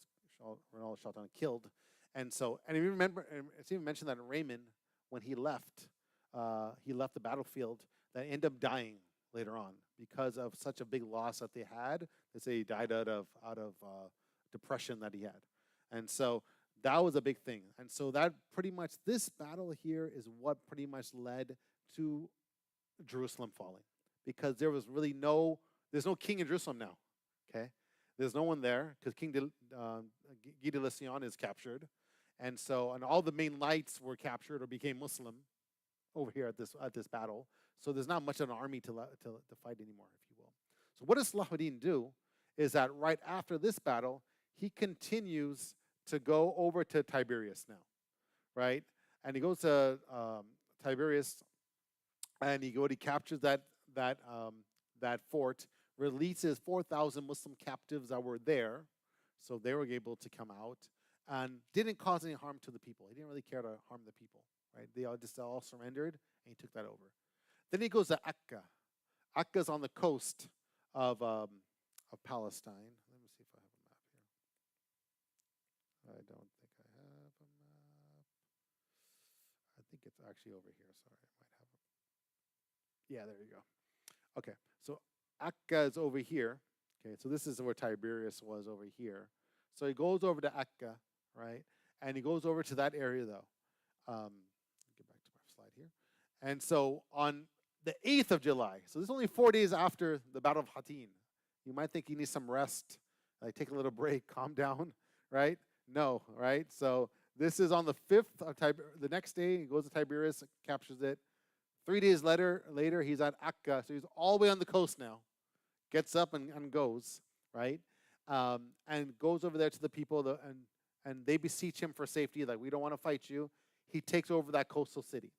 Reynald de Chatillon killed. And so, and you remember, it's even mentioned that Raymond, when he left the battlefield, that ended up dying later on because of such a big loss that they had. They say he died out of depression that he had, and so that was a big thing. And so that pretty much, this battle here is what pretty much led to Jerusalem falling, because there's no king in Jerusalem now. Okay, there's no one there because King Guy de Lusignan is captured, and all the main knights were captured or became Muslim over here at this battle. So there's not much of an army to fight anymore, if you will. So what does Salahuddin do? Is that right after this battle, he continues to go over to Tiberias now, right? And he goes to Tiberias, and he captures that that fort, releases 4,000 Muslim captives that were there, so they were able to come out, and didn't cause any harm to the people. He didn't really care to harm the people, right? They all surrendered, and he took that over. Then he goes to Akka. Akka is on the coast of Palestine. Let me see if I have a map here. I don't think I have a map. I think it's actually over here. Sorry, I might have it. Yeah, there you go. Okay, so Akka is over here. Okay, so this is where Tiberius was over here. So he goes over to Akka, right? And he goes over to that area, though. Get back to my slide here. And so on the 8th of July, so this is only 4 days after the Battle of Hattin. You might think you need some rest, like take a little break, calm down, right? No, right? So this is on the 5th of the next day. He goes to Tiberias, captures it. 3 days later, he's at Akka, so he's all the way on the coast now. Gets up and goes, right? And goes over there to the people, and they beseech him for safety, like, we don't want to fight you. He takes over that coastal city.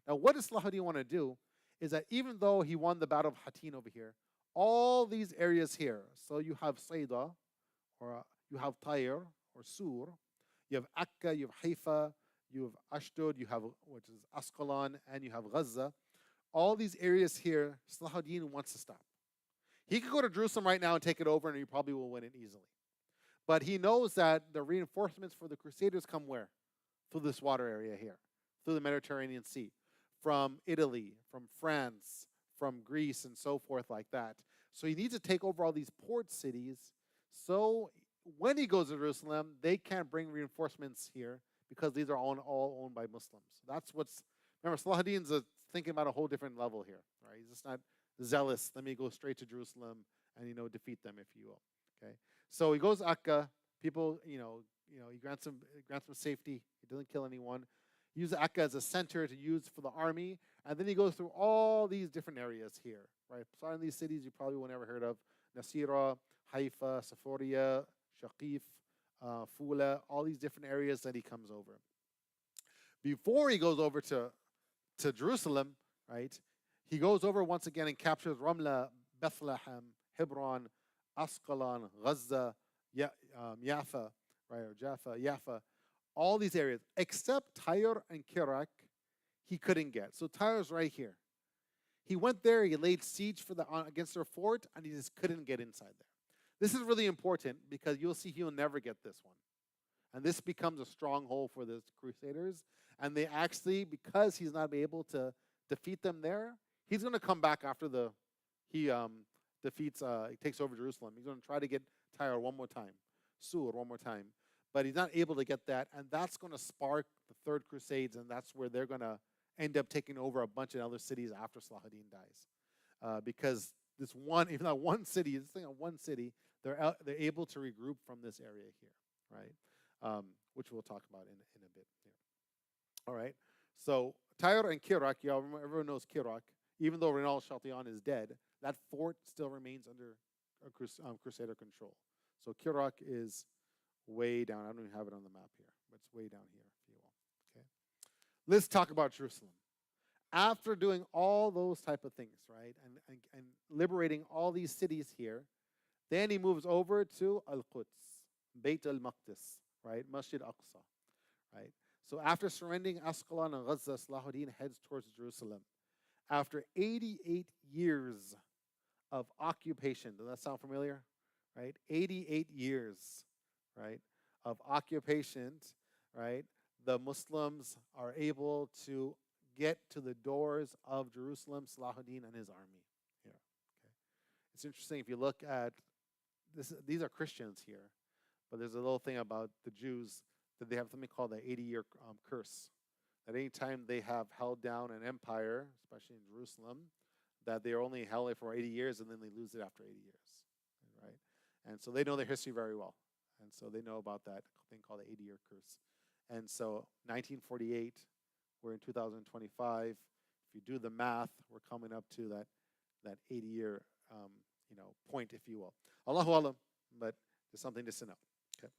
Now, what does Salahuddin want to do is that even though he won the Battle of Hattin over here, all these areas here, so you have Saida, or you have Tyre, or Sur, you have Akka, you have Haifa, you have Ashdod, you have, which is Asqalan, and you have Gaza. All these areas here, Salahuddin wants to stop. He could go to Jerusalem right now and take it over, and he probably will win it easily. But he knows that the reinforcements for the Crusaders come where? Through this water area here, through the Mediterranean Sea, from Italy, from France, from Greece, and so forth like that. So he needs to take over all these port cities. So when he goes to Jerusalem, they can't bring reinforcements here because these are all owned by Muslims. That's what's, remember, Salahuddin's thinking about a whole different level here, right? He's just not zealous. Let me go straight to Jerusalem and, defeat them, if you will. Okay. So he goes to Akka. People, he grants them safety. He doesn't kill anyone. He uses Akka as a center to use for the army, and then he goes through all these different areas here, right? Some of these cities you probably will never heard of: Nasira, Haifa, Sephoria, Shaqif, Fula, all these different areas that he comes over. Before he goes over to Jerusalem, right? He goes over once again and captures Ramla, Bethlehem, Hebron, Asqalan, Gaza, Jaffa, right, or Jaffa, all these areas, except Tyre and Kirak, he couldn't get. So Tyre's right here. He went there, he laid siege against their fort, and he just couldn't get inside there. This is really important because you'll see he'll never get this one. And this becomes a stronghold for the Crusaders. And they actually, because he's not able to defeat them there, he's going to come back after he takes over Jerusalem. He's going to try to get Tyre one more time, Sur one more time. But he's not able to get that, and that's going to spark the Third Crusades, and that's where they're going to end up taking over a bunch of other cities after Salahuddin dies. Because this one, even that one city, they're able to regroup from this area here, right? Which we'll talk about in a bit here. All right. So Tyre and Kirak, everyone knows Kirak. Even though Renal Chaltion is dead, that fort still remains under Crusader control. So Kirak is way down. I don't even have it on the map here, but it's way down here, if you will. Okay. Let's talk about Jerusalem. After doing all those type of things, right, and liberating all these cities here, then he moves over to Al-Quds, Beit al-Maqdis, right, Masjid Aqsa, right. So after surrendering Asqalan and Gaza, Salahuddin heads towards Jerusalem. After 88 years of occupation, does that sound familiar? Right, 88 years, right, of occupation, right, the Muslims are able to get to the doors of Jerusalem, Salahuddin and his army here. Okay. It's interesting if you look at this, these are Christians here, but there's a little thing about the Jews that they have something called the 80-year curse. That any time they have held down an empire, especially in Jerusalem, that they are only held it for 80 years and then they lose it after 80 years, right? And so they know their history very well. And so they know about that thing called the 80-year curse. And so 1948, we're in 2025. If you do the math, we're coming up to that 80-year point, if you will. Allahu Alam, but there's something just to know. Okay.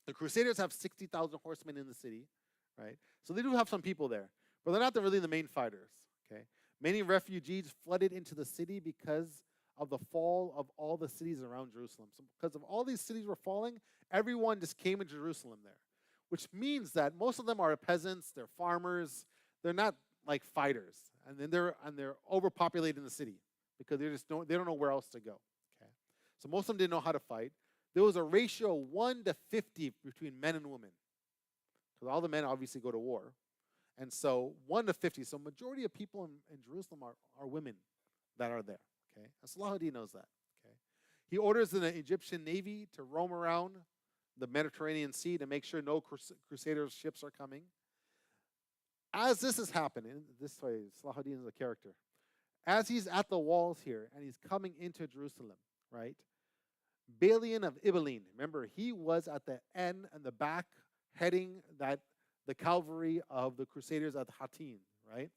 The Crusaders have 60,000 horsemen in the city, right? So they do have some people there, but they're not really the main fighters, okay? Many refugees flooded into the city because of the fall of all the cities around Jerusalem. So because of all these cities were falling, everyone just came into Jerusalem there, which means that most of them are peasants, they're farmers, they're not like fighters, and then they're overpopulated in the city because they don't know where else to go. Okay, so most of them didn't know how to fight. There was a ratio 1-50 between men and women, because all the men obviously go to war, and so 1-50. So majority of people in Jerusalem are women that are there. Okay, and Salahuddin knows that. Okay, he orders the Egyptian navy to roam around the Mediterranean Sea to make sure no crusaders' ships are coming. As this is happening, this way, Salahuddin is a character. As he's at the walls here and he's coming into Jerusalem, right? Balian of Ibelin, remember, he was at the end and the back heading the cavalry of the crusaders at Hattin, right?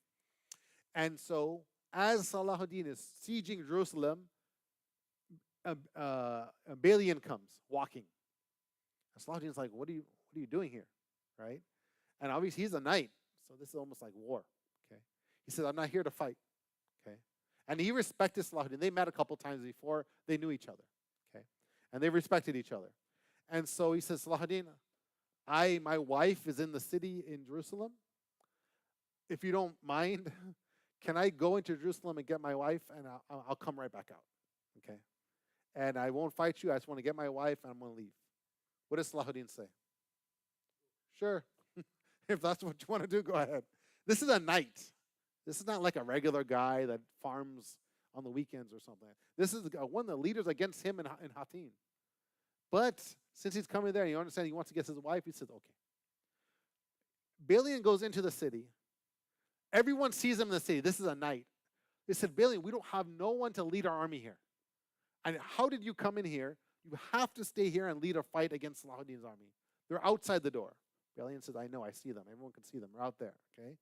And so as Salahuddin is sieging Jerusalem, Balian comes walking. And Salahuddin's like, what are you doing here, right? And obviously he's a knight, so this is almost like war. Okay, he says, I'm not here to fight. Okay, and he respected Salahuddin. They met a couple times before. They knew each other. Okay, and they respected each other. And so he says, Salahuddin, my wife is in the city in Jerusalem. If you don't mind, can I go into Jerusalem and get my wife, and I'll come right back out. Okay, and I won't fight you. I just want to get my wife, and I'm going to leave. What does Salahuddin say? Sure. If that's what you want to do, go ahead. This is a knight. This is not like a regular guy that farms on the weekends or something. This is one of the leaders against him in Hattin. But since he's coming there, you understand he wants to get his wife, he says, okay. Balian goes into the city. Everyone sees him in the city. This is a knight. They said, Balian, we don't have no one to lead our army here. And how did you come in here? You have to stay here and lead a fight against Salahuddin's army. They're outside the door. Balian says, I know, I see them. Everyone can see them. They're out there, okay?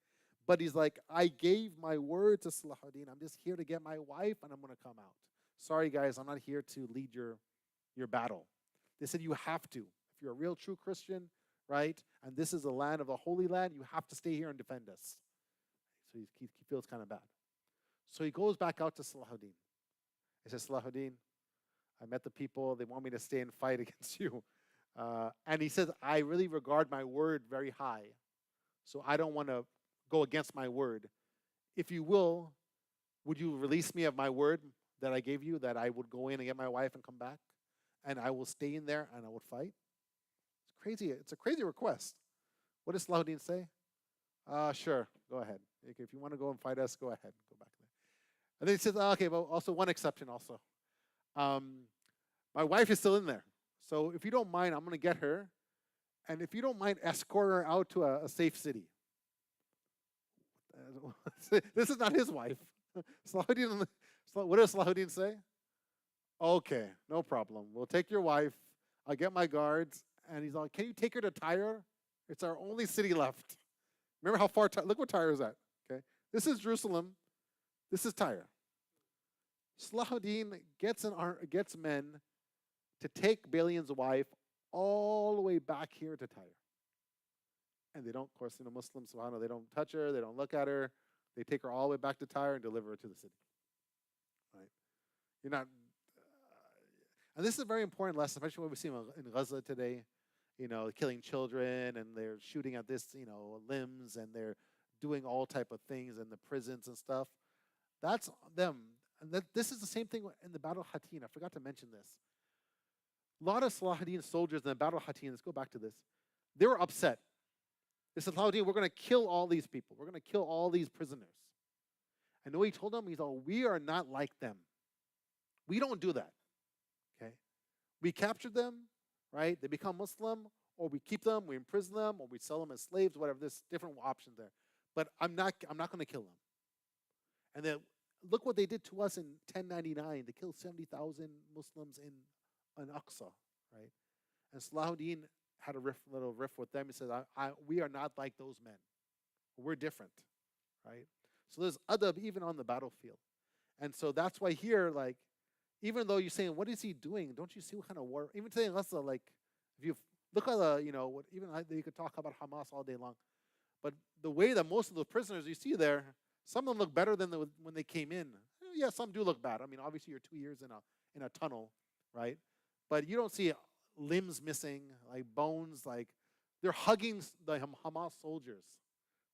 But he's like, I gave my word to Salahuddin. I'm just here to get my wife, and I'm going to come out. Sorry, guys, I'm not here to lead your battle. They said, you have to. If you're a real, true Christian, right, and this is the land of the Holy Land, you have to stay here and defend us. So he feels kind of bad. So he goes back out to Salahuddin. He says, Salahuddin, I met the people. They want me to stay and fight against you. And he says, I really regard my word very high. So I don't want to go against my word. If you will, would you release me of my word that I gave you, that I would go in and get my wife and come back? And I will stay in there and I would fight? It's crazy. It's a crazy request. What does Salahuddin say? Sure, go ahead. If you want to go and fight us, go ahead. Go back there. And then he says, okay, but also one exception also. My wife is still in there. So if you don't mind, I'm going to get her. And if you don't mind, escort her out to a safe city. This is not his wife. Salahuddin, what does Salahuddin say? Okay, no problem. We'll take your wife. I'll get my guards. And he's like, can you take her to Tyre? It's our only city left. Remember how far, look what Tyre is at. Okay, this is Jerusalem. This is Tyre. Salahuddin gets men to take Balian's wife all the way back here to Tyre. And they don't, of course, Muslims, they don't touch her, they don't look at her. They take her all the way back to Tyre and deliver her to the city. Right? You're not, and this is a very important lesson, especially what we see in Gaza today. Killing children, and they're shooting at this, limbs, and they're doing all type of things in the prisons and stuff. That's them. And this is the same thing in the Battle of Hattin. I forgot to mention this. A lot of Salahuddin's soldiers in the Battle of Hattin, let's go back to this, they were upset. They said, Salahuddin, we're going to kill all these people. We're going to kill all these prisoners. And know what he told them? He's like, we are not like them. We don't do that. Okay? We captured them, right? They become Muslim, or we keep them, we imprison them, or we sell them as slaves, whatever. There's different options there. But I'm not going to kill them. And then look what they did to us in 1099. They killed 70,000 Muslims in Aqsa, right? And Salahuddin had a little riff with them. He said, we are not like those men. We're different, right? So there's adab even on the battlefield. And so that's why here, like, even though you're saying, what is he doing? Don't you see what kind of war? Even today, like, if you look at you could talk about Hamas all day long. But the way that most of the prisoners you see there, Some of them look better than when they came in. Yeah, some do look bad. I mean, obviously you're 2 years in a tunnel, right? But you don't see limbs missing, like bones, like they're hugging the Hamas soldiers.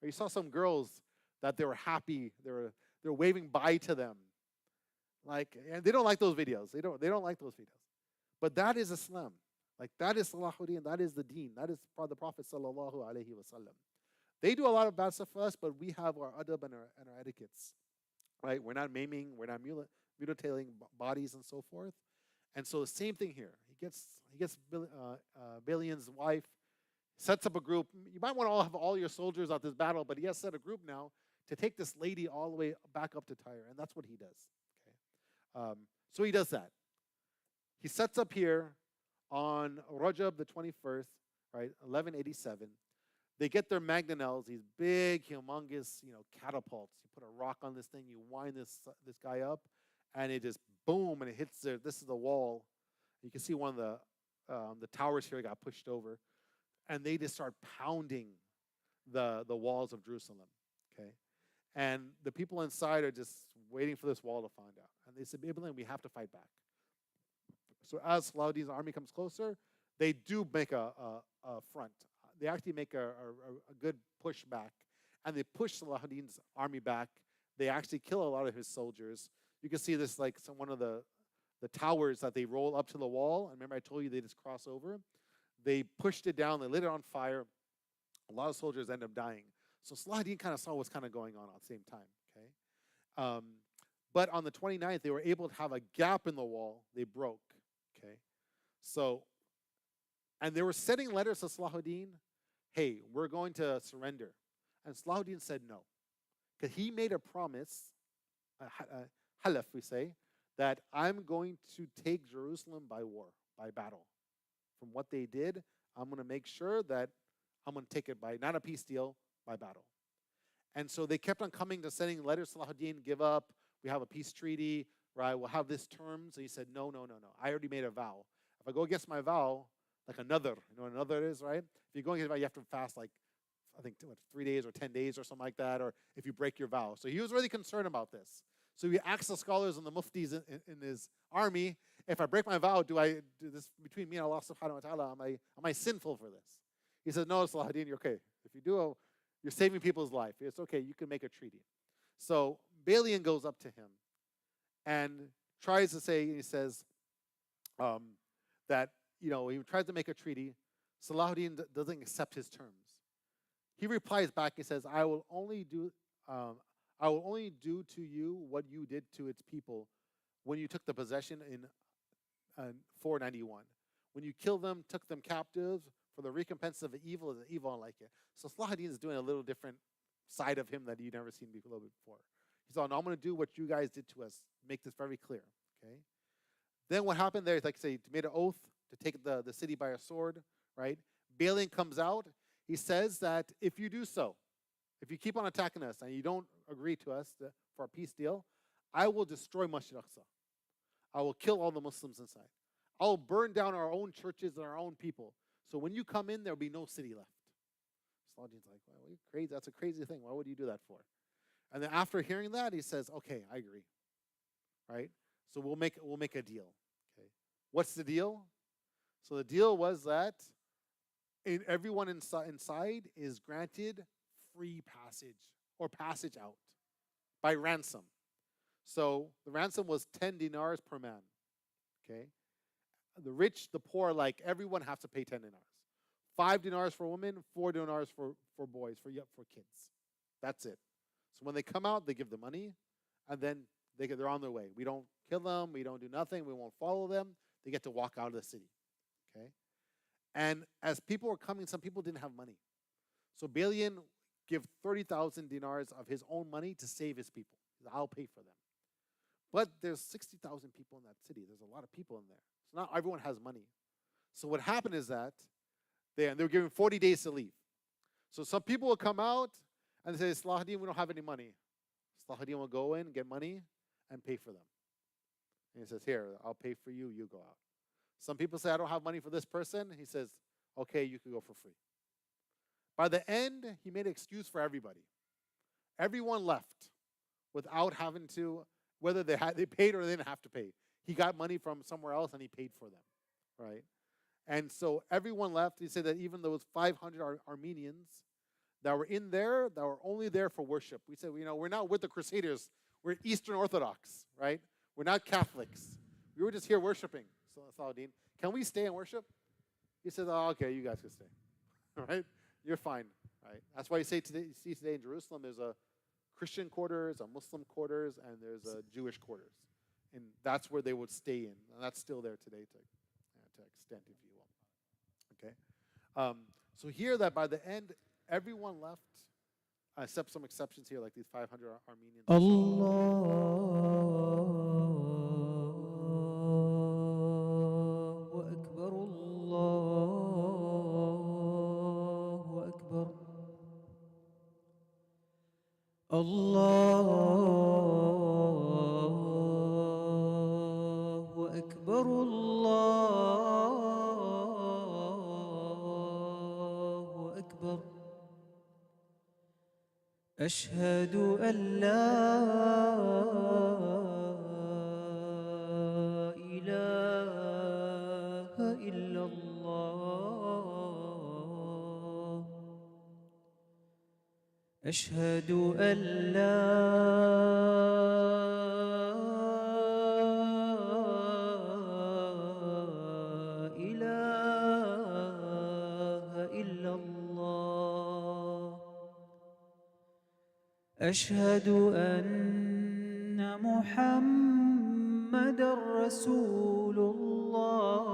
You saw some girls that they were happy. They're waving bye to them. Like, and they don't like those videos. They don't like those videos. But that is Islam. Like, that is Salahuddin. That is the deen. That is the Prophet sallallahu alaihi wasallam. They do a lot of bad stuff for us, but we have our adab and our etiquettes, right? We're not maiming. We're not mutilating bodies and so forth. And so the same thing here. He gets Balian's wife, sets up a group. You might want to have all your soldiers out this battle, but he has set a group now to take this lady all the way back up to Tyre, and that's what he does. Okay, so he does that. He sets up here on Rajab the 21st, right, 1187. They get their mangonels, these big, humongous, catapults. You put a rock on this thing, you wind this guy up, and it just boom, and it hits there. This is the wall. You can see one of the towers here got pushed over, and they just start pounding the walls of Jerusalem. Okay, and the people inside are just waiting for this wall to find out. And they said, Ibn, we have to fight back. So as Salahuddin's army comes closer, they do make a front. They actually make a good push back, and they push Salahuddin's army back. They actually kill a lot of his soldiers. You can see this like one of the towers that they roll up to the wall. And remember I told you they just cross over? They pushed it down. They lit it on fire. A lot of soldiers end up dying. So Salahuddin kind of saw what's kind of going on at the same time. Okay, but on the 29th, they were able to have a gap in the wall. They broke. Okay, so, and they were sending letters to Salahuddin, hey, we're going to surrender. And Salahuddin said no, because he made a promise, halaf we say, that I'm going to take Jerusalem by war, by battle. From what they did, I'm going to make sure that I'm going to take it by, not a peace deal, by battle. And so they kept on coming to sending letters to Salahuddin, give up, we have a peace treaty, right, we'll have this terms. And he said, no. I already made a vow. If I go against my vow, like another, what another is, right? If you go against your vow, you have to fast like, I think, 3 days or 10 days or something like that, or if you break your vow. So he was really concerned about this. So he asked the scholars and the muftis in his army, if I break my vow, do this between me and Allah subhanahu wa ta'ala, am I sinful for this? He said, no, Salahuddin, you're okay. If you do, you're saving people's life. It's okay, you can make a treaty. So Balian goes up to him and tries to say, he says that, he tries to make a treaty. Salahuddin doesn't accept his terms. He replies back, he says, I will only do to you what you did to its people when you took the possession in 491. When you killed them, took them captive, for the recompense of the evil is the evil unlike it. So Salahuddin is doing a little different side of him that you've never seen before. He said, no, I'm going to do what you guys did to us. Make this very clear. Okay. Then what happened there is, like I say, made an oath to take the city by a sword, right? Balian comes out. He says that if you do so, if you keep on attacking us and you don't agree to us for a peace deal, I will destroy Masjid al-Aqsa. I will kill all the Muslims inside. I will burn down our own churches and our own people. So when you come in, there will be no city left. Salahuddin's like, well, you're crazy. That's a crazy thing. Why would you do that for? And then after hearing that, he says, okay, I agree. Right? So we'll make a deal. Okay. What's the deal? So the deal was that everyone inside is granted free passage or passage out by ransom. So the ransom was 10 dinars per man. Okay. The rich, the poor, like everyone has to pay 10 dinars. 5 dinars for women, 4 dinars for boys, for kids. That's it. So when they come out, they give the money, and then they're on their way. We don't kill them. We don't do nothing. We won't follow them. They get to walk out of the city. Okay. And as people were coming, some people didn't have money. So Balian gave 30,000 dinars of his own money to save his people. I'll pay for them. But there's 60,000 people in that city. There's a lot of people in there. So not everyone has money. So what happened is that they were given 40 days to leave. So some people will come out and say, Salahuddin, we don't have any money. Salahuddin will go in, get money, and pay for them. And he says, here, I'll pay for you, you go out. Some people say, I don't have money for this person. He says, okay, you can go for free. By the end, he made an excuse for everybody. Everyone left. without having to, whether they paid or they didn't have to pay. He got money from somewhere else and he paid for them, right? And so everyone left. He said that even those 500 Armenians that were in there, that were only there for worship. We said, we're not with the Crusaders. We're Eastern Orthodox, right? We're not Catholics. We were just here worshiping. So Salahuddin, can we stay and worship? He said, oh, okay, you guys can stay. All right? You're fine. Right? That's why you see today in Jerusalem, there's a Christian quarters, a Muslim quarters, and there's a Jewish quarters. And that's where they would stay in. And that's still there today to extent, if you will. Okay? So here that by the end, everyone left, except some exceptions here, like these 500 Armenians. الله أكبر الله أكبر أشهد أن لا إله إلا الله أشهد أن لا إله إلا الله أشهد أن محمد رسول الله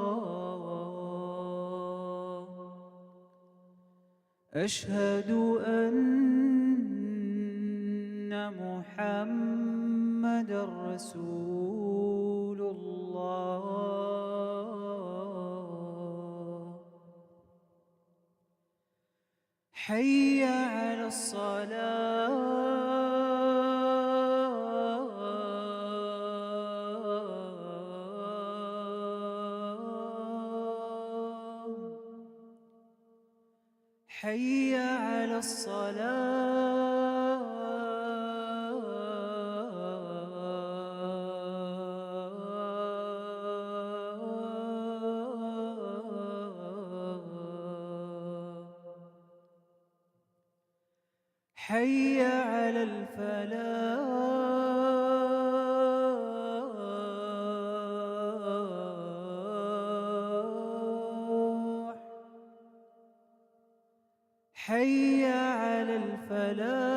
أشهد أن محمد رسول الله حي على الصلاة حي على الصلاة حي على الفلاح حي على الفلاح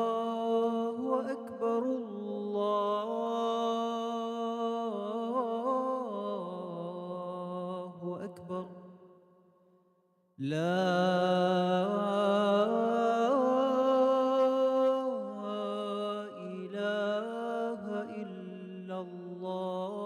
الله أكبر الله أكبر لا إله إلا الله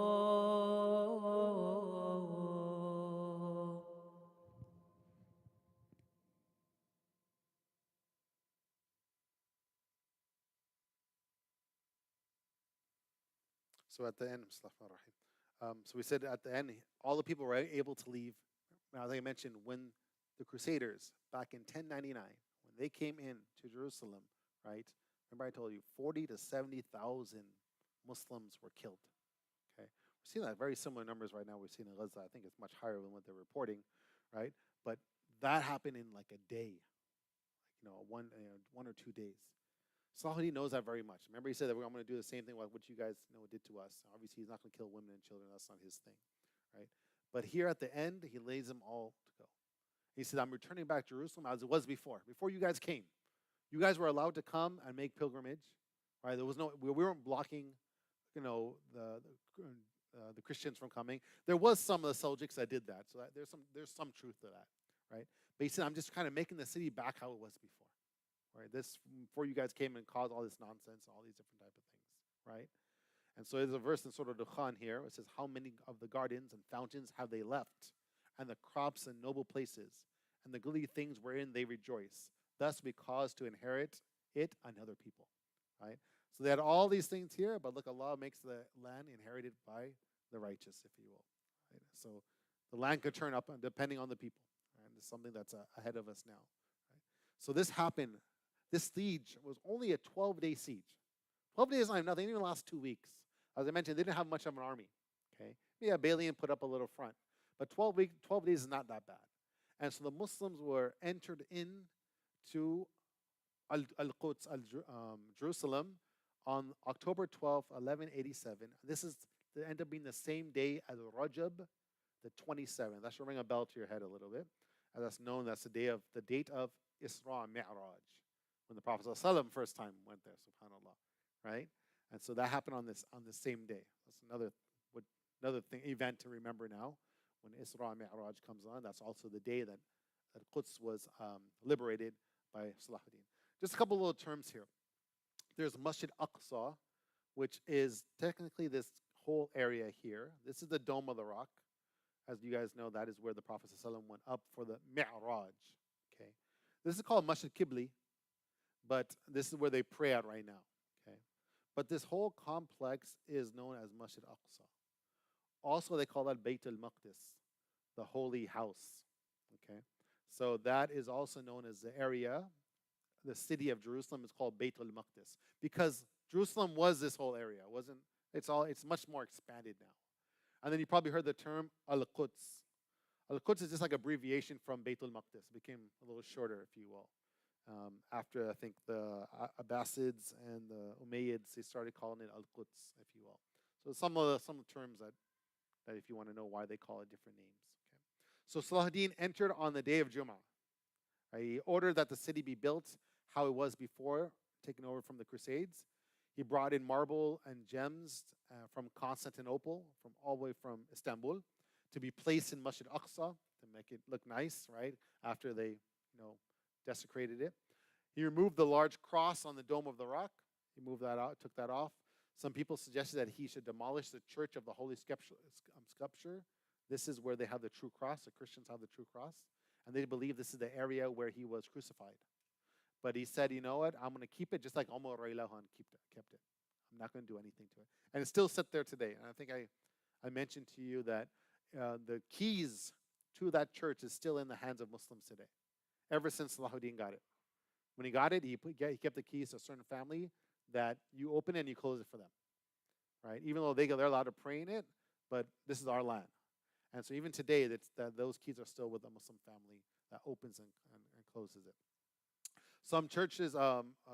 So at the end, so we said at the end, all the people were able to leave. Now, like I mentioned, when the Crusaders, back in 1099, when they came in to Jerusalem, right? Remember I told you, 40 to 70,000 Muslims were killed. Okay, we're seeing that very similar numbers right now. We're seeing in Gaza. I think it's much higher than what they're reporting, right? But that happened in like a day, one or 2 days. Salahuddin knows that very much. Remember, he said that I'm going to do the same thing like what you guys did to us. Obviously, he's not going to kill women and children. That's not his thing, right? But here at the end, he lays them all to go. He said, I'm returning back to Jerusalem as it was before you guys came. You guys were allowed to come and make pilgrimage, right? There was we weren't blocking, the Christians from coming. There was some of the Seljuks that did that, so there's some truth to that, right? But he said, I'm just kind of making the city back how it was before. Right, this before you guys came and caused all this nonsense, all these different type of things, right? And so there's a verse in Surah Dukhan here. It says, how many of the gardens and fountains have they left, and the crops and noble places, and the goodly things wherein they rejoice? Thus we cause to inherit it and other people, right? So they had all these things here, but look, Allah makes the land inherited by the righteous, if you will. Right? So the land could turn up depending on the people. Right? It's something that's ahead of us now. Right? So this happened. This siege was only a 12-day siege. 12 days is not nothing, even last 2 weeks. As I mentioned, they didn't have much of an army. Okay, yeah, Balian put up a little front, but 12 days is not that bad. And so the Muslims were entered into Al-Quds, Jerusalem, on October 12th, 1187. This is to end up being the same day as Rajab, the 27th. That should ring a bell to your head a little bit. As that's known, that's the date of Isra and Mi'raj, when the Prophet ﷺ first time went there, subhanAllah, right? And so that happened on this same day. That's another event to remember now. When Isra and Mi'raj comes on, that's also the day that Quds was liberated by Salahuddin. Just a couple little terms here. There's Masjid Aqsa, which is technically this whole area here. This is the Dome of the Rock. As you guys know, that is where the Prophet ﷺ went up for the Mi'raj. Okay, this is called Masjid Qibli, but this is where they pray at right now. Okay, but this whole complex is known as Masjid Aqsa. Also, they call that Bayt al-Maqdis, the holy house. Okay, so that is also known as the area. The city of Jerusalem is called Bayt al-Maqdis because Jerusalem was this whole area. It's much more expanded now. And then you probably heard the term Al-Quds. Al-Quds is just like abbreviation from Bayt al-Maqdis. It became a little shorter, if you will. After, I think, the Abbasids and the Umayyads, they started calling it Al-Quds, if you will. So some of the terms that if you want to know why they call it different names. Okay. So Salahuddin entered on the day of Jum'ah. Right? He ordered that the city be built how it was before, taken over from the Crusades. He brought in marble and gems from Constantinople, from all the way from Istanbul, to be placed in Masjid Aqsa to make it look nice, right? After they, desecrated it. He removed the large cross on the Dome of the Rock. He moved that out, took that off. Some people suggested that he should demolish the Church of the Holy Sculpture. This is where they have the true cross. The Christians have the true cross. And they believe this is the area where he was crucified. But he said, you know what? I'm going to keep it just like Umar Raylahan kept it. I'm not going to do anything to it. And it's still set there today. And I think I mentioned to you that the keys to that church is still in the hands of Muslims today, ever since Salahuddin got it. When he got it, he kept the keys to a certain family that you open it and you close it for them, right? Even though they're allowed to pray in it, but this is our land. And so even today, those keys are still with the Muslim family that opens and closes it. Some churches,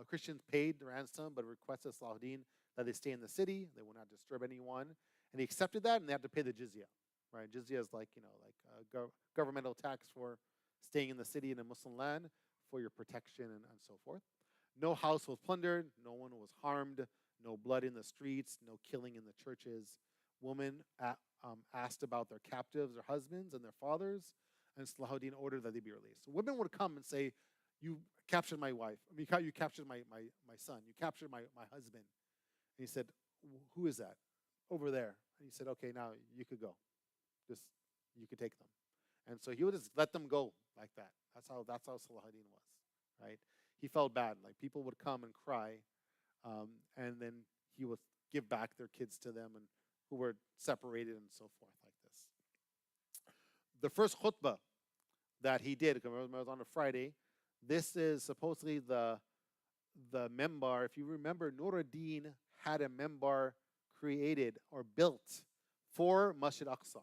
Christians paid the ransom, but requested Salahuddin that they stay in the city. They will not disturb anyone. And he accepted that, and they had to pay the jizya. Right? Jizya is like governmental tax for staying in the city in a Muslim land for your protection and so forth. No house was plundered. No one was harmed. No blood in the streets. No killing in the churches. Women asked about their captives, their husbands, and their fathers, and Salahuddin ordered that they be released. So women would come and say, "You captured my wife. I mean, you captured my son. You captured my husband." And he said, "Who is that?" "Over there." And he said, "Okay, now you could go. You could take them." And so he would just let them go like that. That's how Salahuddin was, right? He felt bad. Like people would come and cry, and then he would give back their kids to them and who were separated and so forth like this. The first khutbah that he did, because it was on a Friday, this is supposedly the membar. If you remember, Nuruddin had a membar created or built for Masjid Aqsa.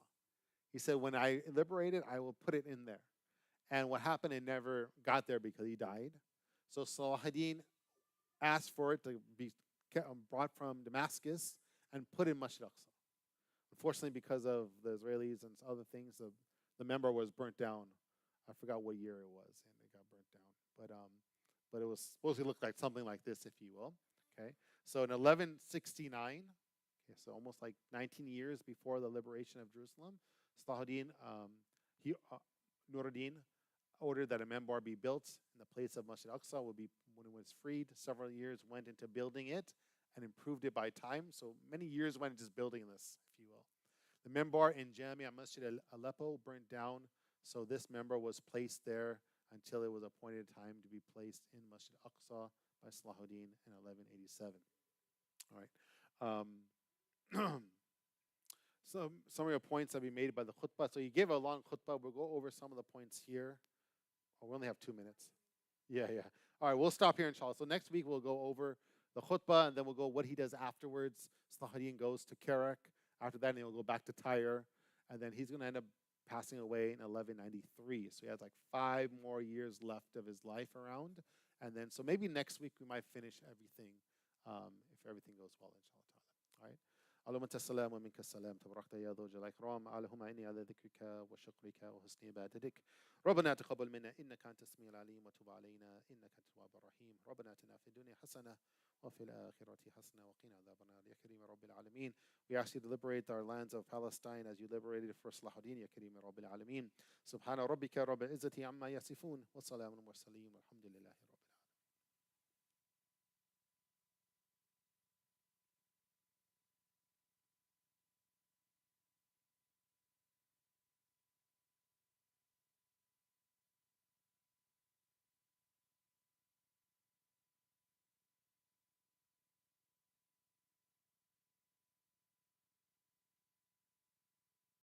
He said, when I liberate it, I will put it in there. And what happened, it never got there because he died. So Salahuddin asked for it to be brought from Damascus and put in Masjid Aqsa. Unfortunately, because of the Israelis and other things, the member was burnt down. I forgot what year it was, and it got burnt down. But it was supposed to look like something like this, if you will. Okay, so in 1169, okay, so almost like 19 years before the liberation of Jerusalem, Salahuddin, Nuruddin ordered that a membar be built in the place of Masjid Aqsa. When it was freed, several years went into building it and improved it by time. So many years went into just building this, if you will. The membar in Jamia Masjid Aleppo burnt down, so this membar was placed there until it was appointed time to be placed in Masjid Aqsa by Salahuddin in 1187. All right. Some summary of points that we made by the khutbah. So he gave a long khutbah. We'll go over some of the points here. Oh, we only have 2 minutes. Yeah. All right, we'll stop here, inshallah. So next week we'll go over the khutbah, and then we'll go what he does afterwards. Salahuddin goes to Kerak. After that, he'll go back to Tyre, and then he's going to end up passing away in 1193. So he has like 5 more years left of his life around. And then, so maybe next week we might finish everything, if everything goes well, inshallah ta'ala. All right. اللهم أنت السلام ومنك السلام تباركت يا ذو الجلال والإكرام. اللهم إني على ذكرك وشكرك وحسن عبادتك. ربنا تقبل منا إنك أنت السميع العليم وتب علينا إنك أنت التواب الرحيم. ربنا آتنا في الدنيا حسنة وفي الآخرة حسنة وقنا عذاب النار يا كريم رب العالمين. We ask you to liberate our lands of Palestine as you liberated for Salahuddin يا كريم رب العالمين. سبحان ربك رب العزة عما يصفون وسلام المرسلين والحمد لله.